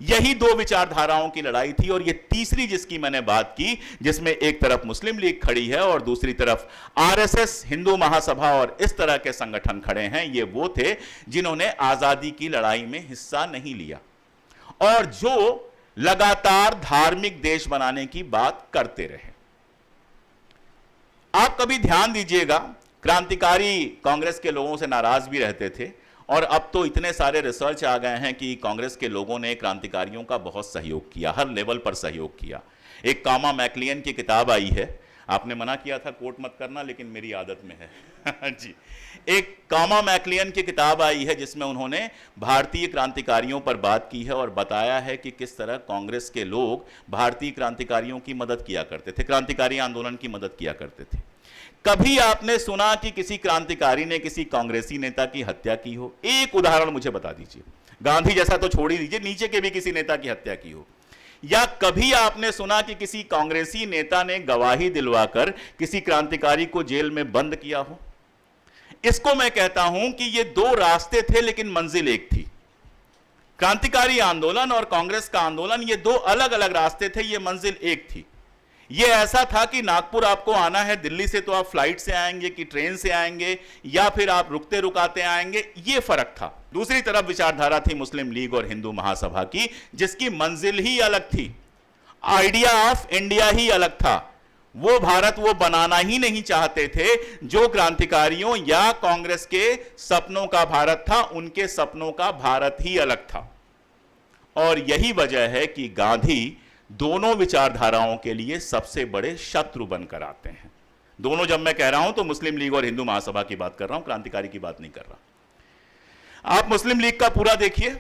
यही दो विचारधाराओं की लड़ाई थी, और ये तीसरी जिसकी मैंने बात की, जिसमें एक तरफ मुस्लिम लीग खड़ी है और दूसरी तरफ आरएसएस, हिंदू महासभा और इस तरह के संगठन खड़े हैं, ये वो थे जिन्होंने आजादी की लड़ाई में हिस्सा नहीं लिया और जो लगातार धार्मिक देश बनाने की बात करते रहे। आप कभी ध्यान दीजिएगा, क्रांतिकारी कांग्रेस के लोगों से नाराज भी रहते थे, और अब तो इतने सारे रिसर्च आ गए हैं कि कांग्रेस के लोगों ने क्रांतिकारियों का बहुत सहयोग किया, हर लेवल पर सहयोग किया। एक कामा मैकलियन की किताब आई है, आपने मना किया था कोट मत करना, लेकिन मेरी आदत में है जी। एक कामा मैकलियन की किताब आई है जिसमें उन्होंने भारतीय क्रांतिकारियों पर बात की है और बताया है कि किस तरह कांग्रेस के लोग भारतीय क्रांतिकारियों की मदद किया करते थे, क्रांतिकारी आंदोलन की मदद किया करते थे। कभी आपने सुना कि किसी क्रांतिकारी ने किसी कांग्रेसी नेता की हत्या की हो? एक उदाहरण मुझे बता दीजिए। गांधी जैसा तो छोड़ ही दीजिए, नीचे के भी किसी नेता की हत्या की हो। या कभी आपने सुना कि किसी कांग्रेसी नेता ने गवाही दिलवाकर किसी क्रांतिकारी को जेल में बंद किया हो? इसको मैं कहता हूं कि ये दो रास्ते थे लेकिन मंजिल एक थी। क्रांतिकारी आंदोलन और कांग्रेस का आंदोलन, ये दो अलग अलग रास्ते थे, ये मंजिल एक थी। ये ऐसा था कि नागपुर आपको आना है दिल्ली से तो आप फ्लाइट से आएंगे कि ट्रेन से आएंगे, या फिर आप रुकते रुकाते आएंगे, ये फर्क था। दूसरी तरफ विचारधारा थी मुस्लिम लीग और हिंदू महासभा की, जिसकी मंजिल ही अलग थी, आइडिया ऑफ इंडिया ही अलग था। वो भारत वो बनाना ही नहीं चाहते थे जो क्रांतिकारियों या कांग्रेस के सपनों का भारत था, उनके सपनों का भारत ही अलग था। और यही वजह है कि गांधी दोनों विचारधाराओं के लिए सबसे बड़े शत्रु बनकर आते हैं। दोनों जब मैं कह रहा हूं तो मुस्लिम लीग और हिंदू महासभा की बात कर रहा हूं, क्रांतिकारी की बात नहीं कर रहा। आप मुस्लिम लीग का पूरा देखिए।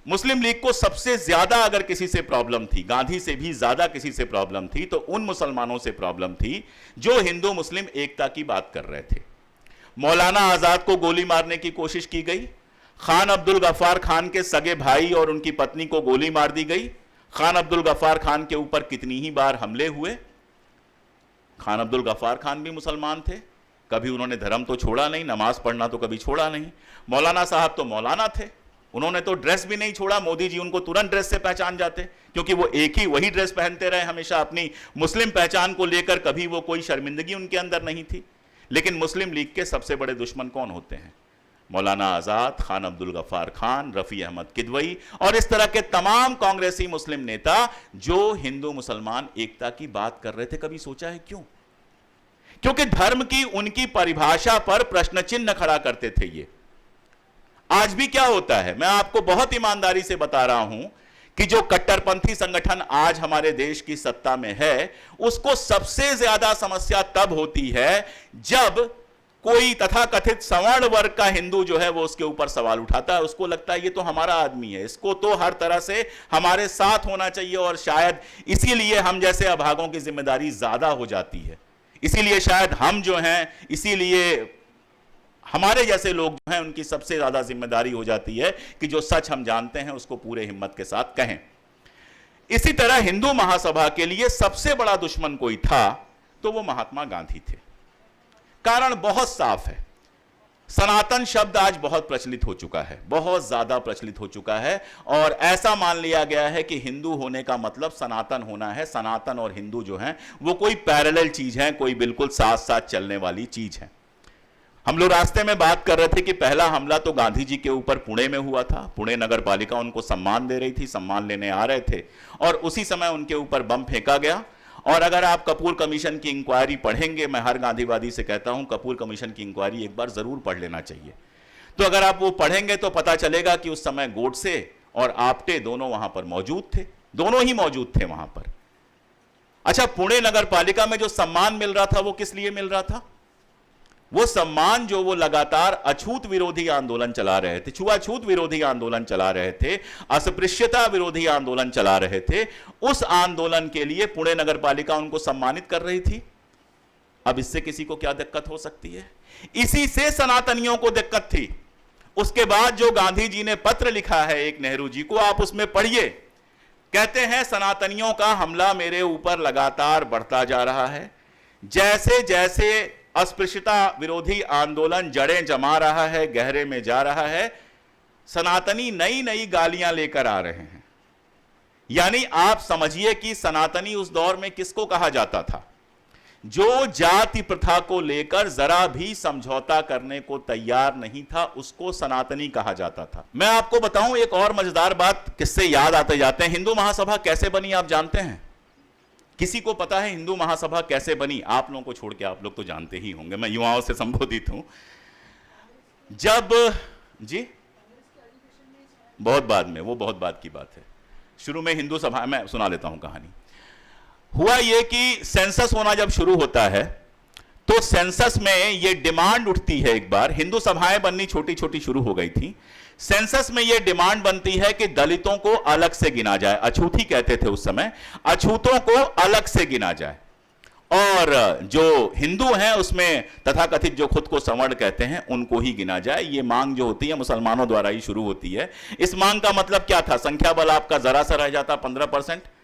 मुस्लिम लीग को सबसे ज्यादा अगर किसी से प्रॉब्लम थी, गांधी से भी ज्यादा किसी से प्रॉब्लम थी, तो उन मुसलमानों से प्रॉब्लम थी जो हिंदू मुस्लिम एकता की बात कर रहे थे। मौलाना आजाद को गोली मारने की कोशिश की गई, खान अब्दुल गफ्फार खान के सगे भाई और उनकी पत्नी को गोली मार दी गई। खान अब्दुल गफ्फार खान के ऊपर कितनी ही बार हमले हुए। खान अब्दुल गफ्फार खान भी मुसलमान थे, कभी उन्होंने धर्म तो छोड़ा नहीं, नमाज पढ़ना तो कभी छोड़ा नहीं। मौलाना साहब तो मौलाना थे, उन्होंने तो ड्रेस भी नहीं छोड़ा। मोदी जी उनको तुरंत ड्रेस से पहचान जाते, क्योंकि वो एक ही वही ड्रेस पहनते रहे हमेशा। अपनी मुस्लिम पहचान को लेकर कभी वो कोई शर्मिंदगी उनके अंदर नहीं थी। लेकिन मुस्लिम लीग के सबसे बड़े दुश्मन कौन होते हैं? मौलाना आजाद, खान अब्दुल गफ्फार खान, रफी अहमद किदवई और इस तरह के तमाम कांग्रेसी मुस्लिम नेता जो हिंदू मुसलमान एकता की बात कर रहे थे। कभी सोचा है क्यों? क्योंकि धर्म की उनकी परिभाषा पर प्रश्न चिन्ह खड़ा करते थे। ये आज भी क्या होता है, मैं आपको बहुत ईमानदारी से बता रहा हूं कि जो कट्टरपंथी संगठन आज हमारे देश की सत्ता में है, उसको सबसे ज्यादा समस्या तब होती है जब कोई तथाकथित सवर्ण वर्ग का हिंदू जो है वो उसके ऊपर सवाल उठाता है। उसको लगता है ये तो हमारा आदमी है, इसको तो हर तरह से हमारे साथ होना चाहिए, और शायद इसीलिए हम जैसे अभागों की जिम्मेदारी ज्यादा हो जाती है। इसीलिए शायद हम जो हैं, इसीलिए हमारे जैसे लोग जो हैं उनकी सबसे ज्यादा जिम्मेदारी हो जाती है कि जो सच हम जानते हैं उसको पूरे हिम्मत के साथ कहें। इसी तरह हिंदू महासभा के लिए सबसे बड़ा दुश्मन कोई था तो वो महात्मा गांधी थे। कारण बहुत साफ है, सनातन शब्द आज बहुत प्रचलित हो चुका है, बहुत ज्यादा प्रचलित हो चुका है, और ऐसा मान लिया गया है कि हिंदू होने का मतलब सनातन होना है। सनातन और हिंदू जो हैं वो कोई पैरेलल चीज है, कोई बिल्कुल साथ साथ चलने वाली चीज है। हम लोग रास्ते में बात कर रहे थे कि पहला हमला तो गांधी जी के ऊपर पुणे में हुआ था। पुणे नगर पालिका उनको सम्मान दे रही थी, सम्मान लेने आ रहे थे, और उसी समय उनके ऊपर बम फेंका गया। और अगर आप कपूर कमीशन की इंक्वायरी पढ़ेंगे, मैं हर गांधीवादी से कहता हूं कपूर कमीशन की इंक्वायरी एक बार जरूर पढ़ लेना चाहिए। तो अगर आप वो पढ़ेंगे तो पता चलेगा कि उस समय गोडसे और आप्टे दोनों वहां पर मौजूद थे, दोनों ही मौजूद थे वहां पर। अच्छा, पुणे नगर पालिका में जो सम्मान मिल रहा था वो किस लिए मिल रहा था? वो सम्मान जो वो लगातार अछूत विरोधी आंदोलन चला रहे थे, छुआछूत विरोधी आंदोलन चला रहे थे, अस्पृश्यता विरोधी आंदोलन चला रहे थे, उस आंदोलन के लिए पुणे नगर पालिका उनको सम्मानित कर रही थी। अब इससे किसी को क्या दिक्कत हो सकती है? इसी से सनातनियों को दिक्कत थी। उसके बाद जो गांधी जी ने पत्र लिखा है एक नेहरू जी को, आप उसमें पढ़िए। कहते हैं सनातनियों का हमला मेरे ऊपर लगातार बढ़ता जा रहा है, जैसे जैसे अस्पृश्यता विरोधी आंदोलन जड़ें जमा रहा है, गहरे में जा रहा है, सनातनी नई नई गालियां लेकर आ रहे हैं। यानी आप समझिए कि सनातनी उस दौर में किसको कहा जाता था? जो जाति प्रथा को लेकर जरा भी समझौता करने को तैयार नहीं था, उसको सनातनी कहा जाता था। मैं आपको बताऊं एक और मजेदार बात, किससे याद आते जाते हैं। हिंदू महासभा कैसे बनी आप जानते हैं? किसी को पता है हिंदू महासभा कैसे बनी? आप लोगों को छोड़ के आप लोग तो जानते ही होंगे, मैं युवाओं से संबोधित हूं। जब जी बहुत बाद में, वो बहुत बाद की बात है। शुरू में हिंदू सभा, मैं सुना लेता हूं कहानी। हुआ यह कि सेंसस होना जब शुरू होता है तो सेंसस में यह डिमांड उठती है, एक बार हिंदू सभाएं बननी छोटी छोटी शुरू हो गई थी। सेंसस में यह डिमांड बनती है कि दलितों को अलग से गिना जाए, अछूत ही कहते थे उस समय, अछूतों को अलग से गिना जाए, और जो हिंदू हैं उसमें तथाकथित जो खुद को सवर्ण कहते हैं उनको ही गिना जाए। यह मांग जो होती है मुसलमानों द्वारा ही शुरू होती है। इस मांग का मतलब क्या था? संख्या बल आपका जरा सा रह जाता, 15%,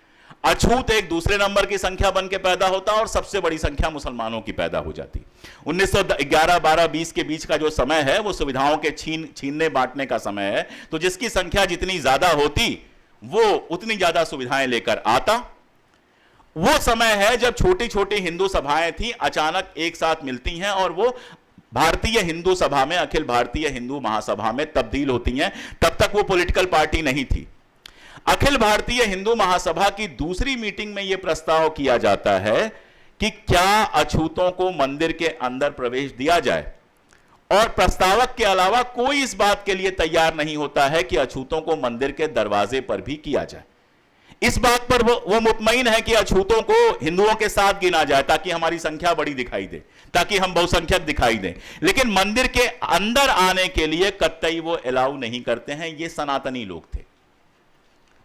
अछूत एक दूसरे नंबर की संख्या बन के पैदा होता और सबसे बड़ी संख्या मुसलमानों की पैदा हो जाती। 1911, 12, 20 के बीच का जो समय है वो सुविधाओं के छीनने बांटने का समय है। तो जिसकी संख्या जितनी ज्यादा होती वो उतनी ज्यादा सुविधाएं लेकर आता। वो समय है जब छोटी छोटी हिंदू सभाएं थी, अचानक एक साथ मिलती हैं और वो भारतीय हिंदू सभा में, अखिल भारतीय हिंदू महासभा में तब्दील होती हैं। तब तक वो पॉलिटिकल पार्टी नहीं थी। अखिल भारतीय हिंदू महासभा की दूसरी मीटिंग में यह प्रस्ताव किया जाता है कि क्या अछूतों को मंदिर के अंदर प्रवेश दिया जाए, और प्रस्तावक के अलावा कोई इस बात के लिए तैयार नहीं होता है कि अछूतों को मंदिर के दरवाजे पर भी किया जाए। इस बात पर वो मुतमईन है कि अछूतों को हिंदुओं के साथ गिना जाए ताकि हमारी संख्या बड़ी दिखाई दे, ताकि हम बहुसंख्यक दिखाई दें। लेकिन मंदिर के अंदर आने के लिए कतई वो अलाउ नहीं करते हैं। ये सनातनी लोग थे,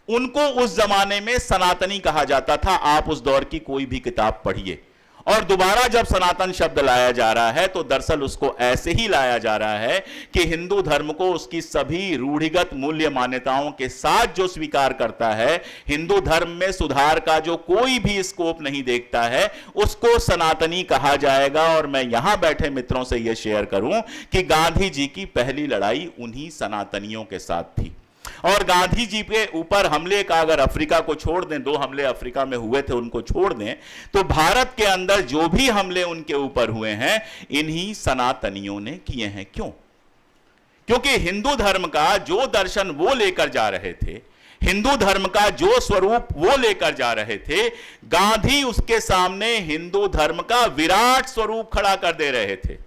उनको उस जमाने में सनातनी कहा जाता था। आप उस दौर की कोई भी किताब पढ़िए, और दोबारा जब सनातन शब्द लाया जा रहा है तो दरअसल उसको ऐसे ही लाया जा रहा है कि हिंदू धर्म को उसकी सभी रूढ़िगत मूल्य मान्यताओं के साथ जो स्वीकार करता है, हिंदू धर्म में सुधार का जो कोई भी स्कोप नहीं देखता है, उसको सनातनी कहा जाएगा। और मैं यहां बैठे मित्रों से यह शेयर करूं कि गांधी जी की पहली लड़ाई उन्हीं सनातनियों के साथ थी। और गांधी जी के ऊपर हमले का, अगर अफ्रीका को छोड़ दें, 2 हमले अफ्रीका में हुए थे, उनको छोड़ दें, तो भारत के अंदर जो भी हमले उनके ऊपर हुए हैं इन्हीं सनातनियों ने किए हैं। क्यों? क्योंकि हिंदू धर्म का जो दर्शन वो लेकर जा रहे थे, हिंदू धर्म का जो स्वरूप वो लेकर जा रहे थे, गांधी उसके सामने हिंदू धर्म का विराट स्वरूप खड़ा कर दे रहे थे।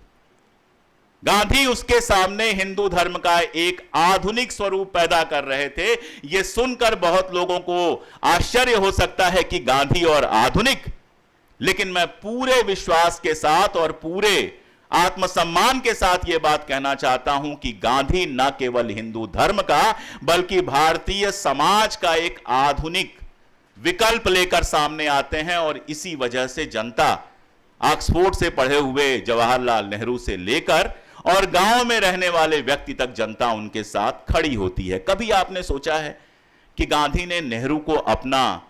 गांधी उसके सामने हिंदू धर्म का एक आधुनिक स्वरूप पैदा कर रहे थे। यह सुनकर बहुत लोगों को आश्चर्य हो सकता है कि गांधी और आधुनिक, लेकिन मैं पूरे विश्वास के साथ और पूरे आत्मसम्मान के साथ यह बात कहना चाहता हूं कि गांधी न केवल हिंदू धर्म का बल्कि भारतीय समाज का एक आधुनिक विकल्प लेकर सामने आते हैं। और इसी वजह से जनता ऑक्सफोर्ड से पढ़े हुए जवाहरलाल नेहरू से लेकर और गांव में रहने वाले व्यक्ति तक जनता उनके साथ खड़ी होती है। कभी आपने सोचा है कि गांधी ने नेहरू को अपना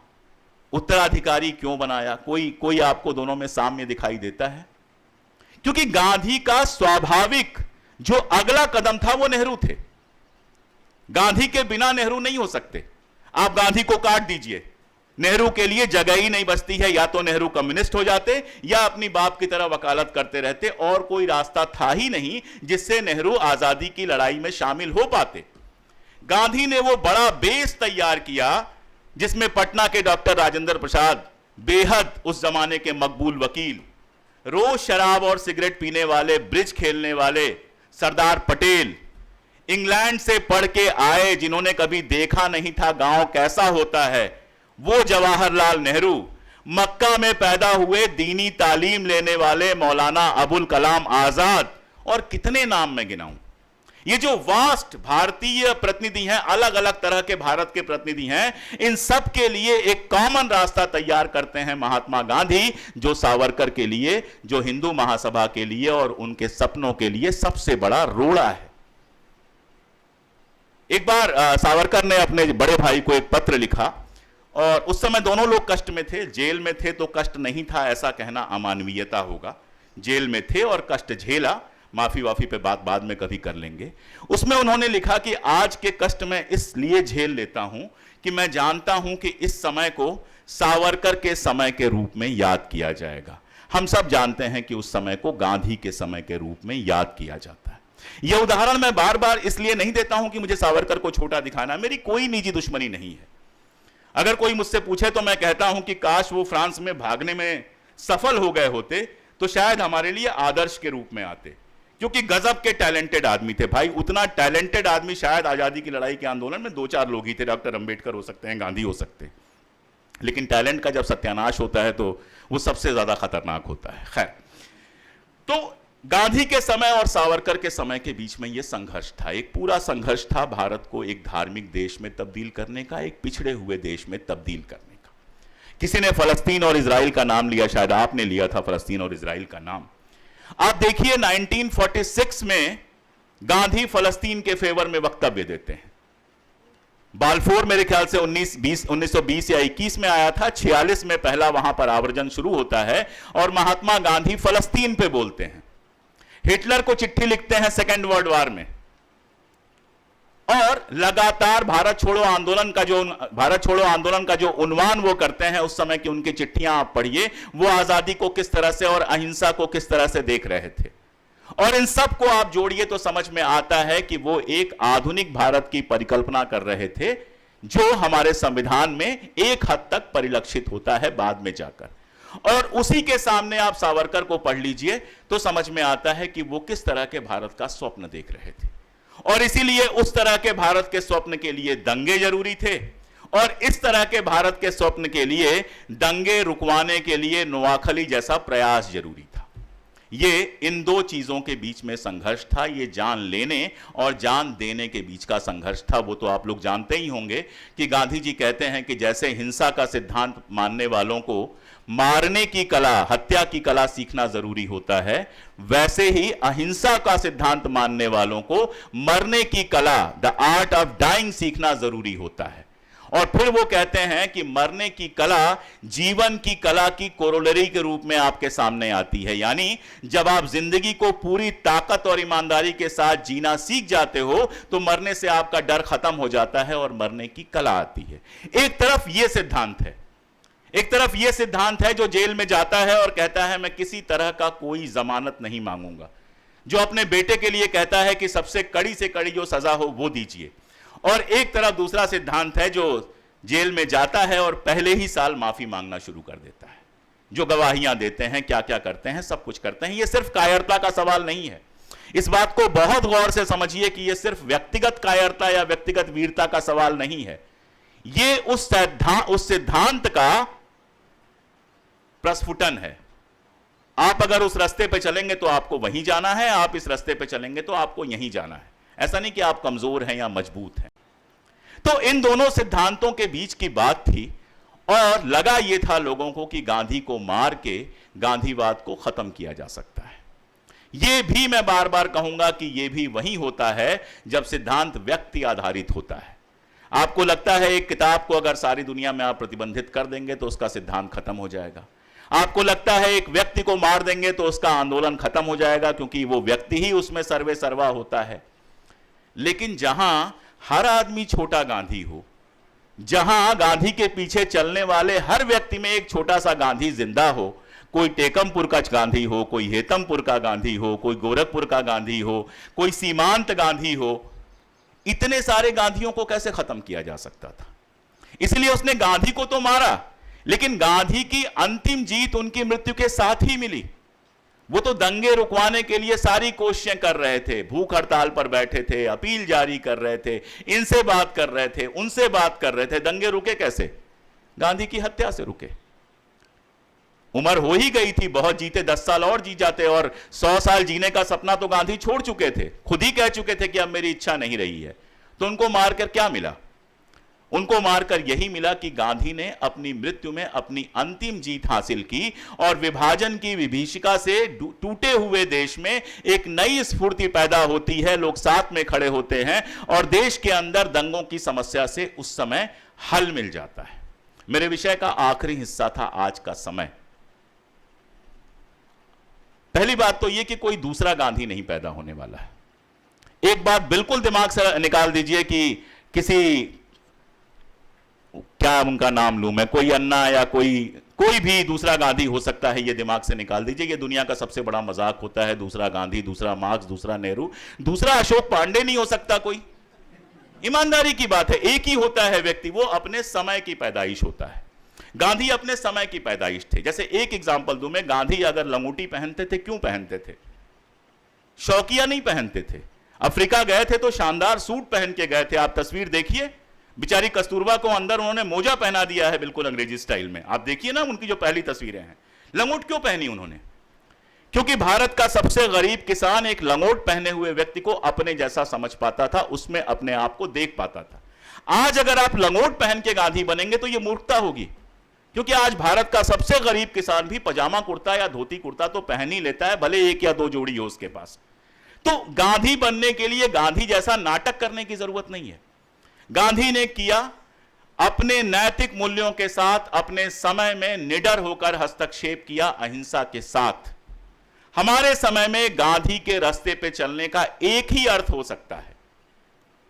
उत्तराधिकारी क्यों बनाया? कोई आपको दोनों में साम्य दिखाई देता है? क्योंकि गांधी का स्वाभाविक जो अगला कदम था वो नेहरू थे। गांधी के बिना नेहरू नहीं हो सकते। आप गांधी को काट दीजिए, नेहरू के लिए जगह ही नहीं बचती है। या तो नेहरू कम्युनिस्ट हो जाते या अपनी बाप की तरह वकालत करते रहते, और कोई रास्ता था ही नहीं जिससे नेहरू आजादी की लड़ाई में शामिल हो पाते। गांधी ने वो बड़ा बेस तैयार किया जिसमें पटना के डॉक्टर राजेंद्र प्रसाद, बेहद उस जमाने के मकबूल वकील, रोज शराब और सिगरेट पीने वाले, ब्रिज खेलने वाले सरदार पटेल, इंग्लैंड से पढ़ के आए जिन्होंने कभी देखा नहीं था गांव कैसा होता है, वो जवाहरलाल नेहरू, मक्का में पैदा हुए दीनी तालीम लेने वाले मौलाना अबुल कलाम आजाद, और कितने नाम मैं गिनाऊं। ये जो वास्ट भारतीय प्रतिनिधि हैं, अलग अलग तरह के भारत के प्रतिनिधि हैं, इन सब के लिए एक कॉमन रास्ता तैयार करते हैं महात्मा गांधी, जो सावरकर के लिए, जो हिंदू महासभा के लिए और उनके सपनों के लिए सबसे बड़ा रोड़ा है। एक बार सावरकर ने अपने बड़े भाई को एक पत्र लिखा, और उस समय दोनों लोग कष्ट में थे। जेल में थे तो कष्ट नहीं था ऐसा कहना अमानवीयता होगा। जेल में थे और कष्ट झेला। माफी वाफी पे बात बाद में कभी कर लेंगे। उसमें उन्होंने लिखा कि आज के कष्ट मैं इसलिए झेल लेता हूं कि मैं जानता हूं कि इस समय को सावरकर के समय के रूप में याद किया जाएगा। हम सब जानते हैं कि उस समय को गांधी के समय के रूप में याद किया जाता है। यह उदाहरण मैं बार बार इसलिए नहीं देता हूं कि मुझे सावरकर को छोटा दिखाना, मेरी कोई निजी दुश्मनी नहीं है। अगर कोई मुझसे पूछे तो मैं कहता हूं कि काश वो फ्रांस में भागने में सफल हो गए होते तो शायद हमारे लिए आदर्श के रूप में आते, क्योंकि गजब के टैलेंटेड आदमी थे भाई। उतना टैलेंटेड आदमी शायद आजादी की लड़ाई के आंदोलन में 2-4 लोग ही थे। डॉक्टर अंबेडकर हो सकते हैं, गांधी हो सकते हैं, लेकिन टैलेंट का जब सत्यानाश होता है तो वो सबसे ज्यादा खतरनाक होता है। खैर, तो गांधी के समय और सावरकर के समय के बीच में यह संघर्ष था, एक पूरा संघर्ष था भारत को एक धार्मिक देश में तब्दील करने का, एक पिछड़े हुए देश में तब्दील करने का। किसी ने फलस्तीन और इजराइल का नाम लिया, शायद आपने लिया था फलस्तीन और इजराइल का नाम। आप देखिए 1946 में गांधी फलस्तीन के फेवर में वक्तव्य देते हैं। बाल्फोर मेरे ख्याल से 1920 या 21 में आया था, 46 में पहला वहां पर आवर्जन शुरू होता है और महात्मा गांधी फलस्तीन पे बोलते हैं। हिटलर को चिट्ठी लिखते हैं सेकेंड वर्ल्ड वॉर में, और लगातार भारत छोड़ो आंदोलन का जो उन्वान वो करते हैं, उस समय की उनकी चिट्ठियां आप पढ़िए, वो आजादी को किस तरह से और अहिंसा को किस तरह से देख रहे थे। और इन सब को आप जोड़िए तो समझ में आता है कि वो एक आधुनिक भारत की परिकल्पना कर रहे थे, जो हमारे संविधान में एक हद तक परिलक्षित होता है बाद में जाकर। और उसी के सामने आप सावरकर को पढ़ लीजिए तो समझ में आता है कि वो किस तरह के भारत का स्वप्न देख रहे थे। और इसीलिए उस तरह के भारत के स्वप्न के लिए दंगे जरूरी थे, और इस तरह के भारत के स्वप्न के लिए दंगे रुकवाने के लिए नोआखली जैसा प्रयास जरूरी था। ये इन दो चीजों के बीच में संघर्ष था, ये जान लेने और जान देने के बीच का संघर्ष था। वो तो आप लोग जानते ही होंगे कि गांधी जी कहते हैं कि जैसे हिंसा का सिद्धांत मानने वालों को मारने की कला, हत्या की कला सीखना जरूरी होता है, वैसे ही अहिंसा का सिद्धांत मानने वालों को मरने की कला, द आर्ट ऑफ डाइंग, सीखना जरूरी होता है। और फिर वो कहते हैं कि मरने की कला जीवन की कला की कोरोलरी के रूप में आपके सामने आती है, यानी जब आप जिंदगी को पूरी ताकत और ईमानदारी के साथ जीना सीख जाते हो तो मरने से आपका डर खत्म हो जाता है और मरने की कला आती है। एक तरफ यह सिद्धांत है, एक तरफ यह सिद्धांत है जो जेल में जाता है और कहता है मैं किसी तरह का कोई जमानत नहीं मांगूंगा, जो अपने बेटे के लिए कहता है कि सबसे कड़ी से कड़ी जो सजा हो वो दीजिए। और एक तरफ दूसरा सिद्धांत है जो जेल में जाता है और पहले ही साल माफी मांगना शुरू कर देता है, जो गवाहियां देते हैं, क्या क्या करते हैं, सब कुछ करते हैं। यह सिर्फ कायरता का सवाल नहीं है, इस बात को बहुत गौर से समझिए कि यह सिर्फ व्यक्तिगत कायरता या व्यक्तिगत वीरता का सवाल नहीं है, यह उस सिद्धांत का प्रस्फुटन है। आप अगर उस रास्ते पे चलेंगे तो आपको वहीं जाना है, आप इस रास्ते पे चलेंगे तो आपको यहीं जाना है। ऐसा नहीं कि आप कमजोर हैं या मजबूत हैं। तो इन दोनों सिद्धांतों के बीच की बात थी, और लगा यह था लोगों को कि गांधी को मार के गांधीवाद को खत्म किया जा सकता है। यह भी मैं बार बार कहूंगा कि यह भी वही होता है जब सिद्धांत व्यक्ति आधारित होता है। आपको लगता है एक किताब को अगर सारी दुनिया में आप प्रतिबंधित कर देंगे तो उसका सिद्धांत खत्म हो जाएगा। आपको लगता है एक व्यक्ति को मार देंगे तो उसका आंदोलन खत्म हो जाएगा, क्योंकि वो व्यक्ति ही उसमें सर्वे सर्वा होता है। लेकिन जहां हर आदमी छोटा गांधी हो, जहां गांधी के पीछे चलने वाले हर व्यक्ति में एक छोटा सा गांधी जिंदा हो, कोई टेकमपुर का गांधी हो, कोई हेतमपुर का गांधी हो, कोई गोरखपुर का गांधी हो, कोई सीमांत गांधी हो, इतने सारे गांधियों को कैसे खत्म किया जा सकता था? इसलिए उसने गांधी को तो मारा, लेकिन गांधी की अंतिम जीत उनकी मृत्यु के साथ ही मिली। वो तो दंगे रुकवाने के लिए सारी कोशिशें कर रहे थे, भूख हड़ताल पर बैठे थे, अपील जारी कर रहे थे, इनसे बात कर रहे थे, उनसे बात कर रहे थे। दंगे रुके कैसे? गांधी की हत्या से रुके। उम्र हो ही गई थी, बहुत जीते 10 साल और जी जाते, और 100 साल जीने का सपना तो गांधी छोड़ चुके थे, खुद ही कह चुके थे कि अब मेरी इच्छा नहीं रही है। तो उनको मारकर क्या मिला? उनको मारकर यही मिला कि गांधी ने अपनी मृत्यु में अपनी अंतिम जीत हासिल की, और विभाजन की विभीषिका से टूटे हुए देश में एक नई स्फूर्ति पैदा होती है, लोग साथ में खड़े होते हैं, और देश के अंदर दंगों की समस्या से उस समय हल मिल जाता है। मेरे विषय का आखिरी हिस्सा था आज का समय। पहली बात तो यह कि कोई दूसरा गांधी नहीं पैदा होने वाला है। एक बात बिल्कुल दिमाग से निकाल दीजिए कि किसी, क्या उनका नाम लूं मैं, कोई अन्ना या कोई भी दूसरा गांधी हो सकता है, ये दिमाग से निकाल दीजिए। ये दुनिया का सबसे बड़ा मजाक होता है, दूसरा गांधी, दूसरा मार्क्स, दूसरा नेहरू, दूसरा अशोक पांडे नहीं हो सकता कोई। ईमानदारी की बात है, एक ही होता है व्यक्ति, वो अपने समय की पैदाइश होता है। गांधी अपने समय की पैदाइश थे। जैसे एक एग्जांपल दूं मैं, गांधी अगर लंगोटी पहनते थे, क्यों पहनते थे? शौकिया नहीं पहनते थे। अफ्रीका गए थे तो शानदार सूट पहन के गए थे। आप तस्वीर देखिए, बेचारी कस्तूरबा को अंदर उन्होंने मोजा पहना दिया है, बिल्कुल अंग्रेजी स्टाइल में। आप देखिए ना उनकी जो पहली तस्वीरें हैं। लंगोट क्यों पहनी उन्होंने? क्योंकि भारत का सबसे गरीब किसान एक लंगोट पहने हुए व्यक्ति को अपने जैसा समझ पाता था, उसमें अपने आप को देख पाता था। आज अगर आप लंगोट पहन के गांधी बनेंगे तो यह मूर्खता होगी, क्योंकि आज भारत का सबसे गरीब किसान भी पजामा कुर्ता या धोती कुर्ता तो पहन ही लेता है, भले एक या दो जोड़ी हो उसके पास। तो गांधी बनने के लिए गांधी जैसा नाटक करने की जरूरत नहीं है। गांधी ने किया, अपने नैतिक मूल्यों के साथ अपने समय में निडर होकर हस्तक्षेप किया, अहिंसा के साथ। हमारे समय में गांधी के रास्ते पे चलने का एक ही अर्थ हो सकता है,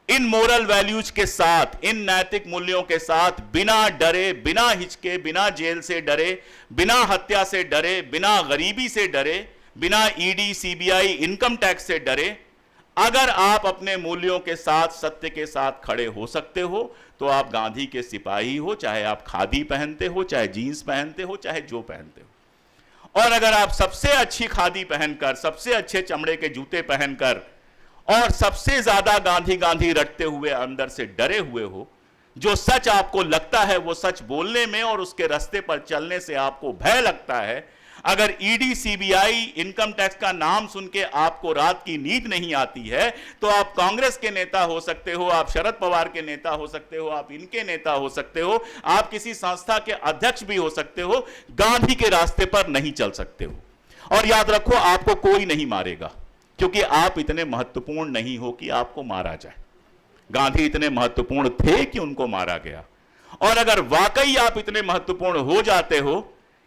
इन मोरल वैल्यूज के साथ, इन नैतिक मूल्यों के साथ, बिना डरे, बिना हिचके, बिना जेल से डरे, बिना हत्या से डरे, बिना गरीबी से डरे, बिना ईडी, सीबीआई, इनकम टैक्स से डरे, अगर आप अपने मूल्यों के साथ, सत्य के साथ खड़े हो सकते हो तो आप गांधी के सिपाही हो, चाहे आप खादी पहनते हो, चाहे जीन्स पहनते हो, चाहे जो पहनते हो। और अगर आप सबसे अच्छी खादी पहनकर, सबसे अच्छे चमड़े के जूते पहनकर और सबसे ज्यादा गांधी गांधी रटते हुए अंदर से डरे हुए हो, जो सच आपको लगता है वो सच बोलने में और उसके रास्ते पर चलने से आपको भय लगता है, अगर ईडी, सीबीआई, इनकम टैक्स का नाम सुन के आपको रात की नींद नहीं आती है, तो आप कांग्रेस के नेता हो सकते हो, आप शरद पवार के नेता हो सकते हो, आप इनके नेता हो सकते हो, आप किसी संस्था के अध्यक्ष भी हो सकते हो, गांधी के रास्ते पर नहीं चल सकते हो। और याद रखो, आपको कोई नहीं मारेगा, क्योंकि आप इतने महत्वपूर्ण नहीं हो कि आपको मारा जाए। गांधी इतने महत्वपूर्ण थे कि उनको मारा गया। और अगर वाकई आप इतने महत्वपूर्ण हो जाते हो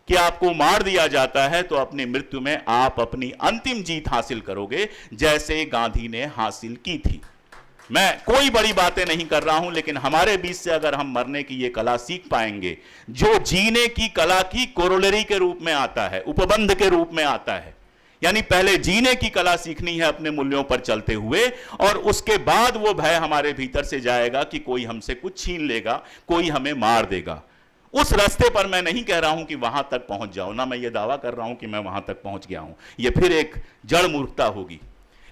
कि आपको मार दिया जाता है, तो अपनी मृत्यु में आप अपनी अंतिम जीत हासिल करोगे, जैसे गांधी ने हासिल की थी। मैं कोई बड़ी बातें नहीं कर रहा हूं, लेकिन हमारे बीच से अगर हम मरने की यह कला सीख पाएंगे, जो जीने की कला की कोरोलरी के रूप में आता है, उपबंध के रूप में आता है, यानी पहले जीने की कला सीखनी है अपने मूल्यों पर चलते हुए, और उसके बाद वो भय हमारे भीतर से जाएगा कि कोई हमसे कुछ छीन लेगा, कोई हमें मार देगा। उस रास्ते पर मैं नहीं कह रहा हूं कि वहां तक पहुंच जाओ, ना मैं ये दावा कर रहा हूं कि मैं वहां तक पहुंच गया हूं, ये फिर एक जड़ मूर्खता होगी।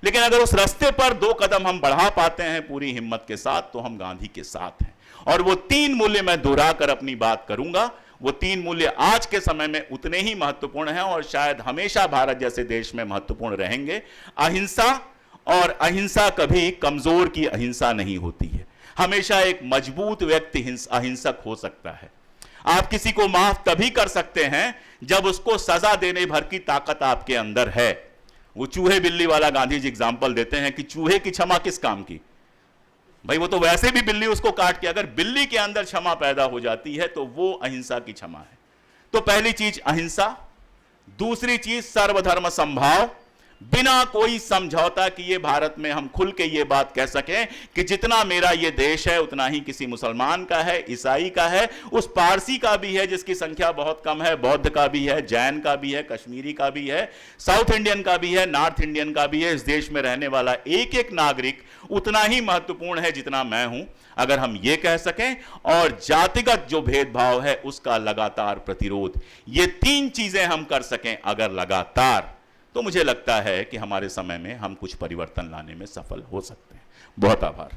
लेकिन अगर उस रास्ते पर 2 कदम हम बढ़ा पाते हैं पूरी हिम्मत के साथ, तो हम गांधी के साथ हैं। और वो 3 मूल्य मैं दोहराकर अपनी बात करूंगा। वो 3 मूल्य आज के समय में उतने ही महत्वपूर्ण हैं और शायद हमेशा भारत जैसे देश में महत्वपूर्ण रहेंगे। अहिंसा, और अहिंसा कभी कमजोर की अहिंसा नहीं होती है। हमेशा एक मजबूत व्यक्ति अहिंसक हो सकता है। आप किसी को माफ तभी कर सकते हैं जब उसको सजा देने भर की ताकत आपके अंदर है। वो चूहे बिल्ली वाला गांधी जी एग्जाम्पल देते हैं कि चूहे की क्षमा किस काम की? भाई वो तो वैसे भी बिल्ली उसको काट के, अगर बिल्ली के अंदर क्षमा पैदा हो जाती है तो वो अहिंसा की क्षमा है। तो पहली चीज अहिंसा, दूसरी चीज सर्वधर्म समभाव, बिना कोई समझौता किए भारत में हम खुल के ये बात कह सकें कि जितना मेरा ये देश है उतना ही किसी मुसलमान का है, ईसाई का है, उस पारसी का भी है जिसकी संख्या बहुत कम है, बौद्ध का भी है, जैन का भी है, कश्मीरी का भी है, साउथ इंडियन का भी है, नॉर्थ इंडियन का भी है। इस देश में रहने वाला एक एक नागरिक उतना ही महत्वपूर्ण है जितना मैं हूं, अगर हम ये कह सकें। और जातिगत जो भेदभाव है उसका लगातार प्रतिरोध, ये तीन चीजें हम कर सकें अगर लगातार, तो मुझे लगता है कि हमारे समय में हम कुछ परिवर्तन लाने में सफल हो सकते हैं। बहुत आभार।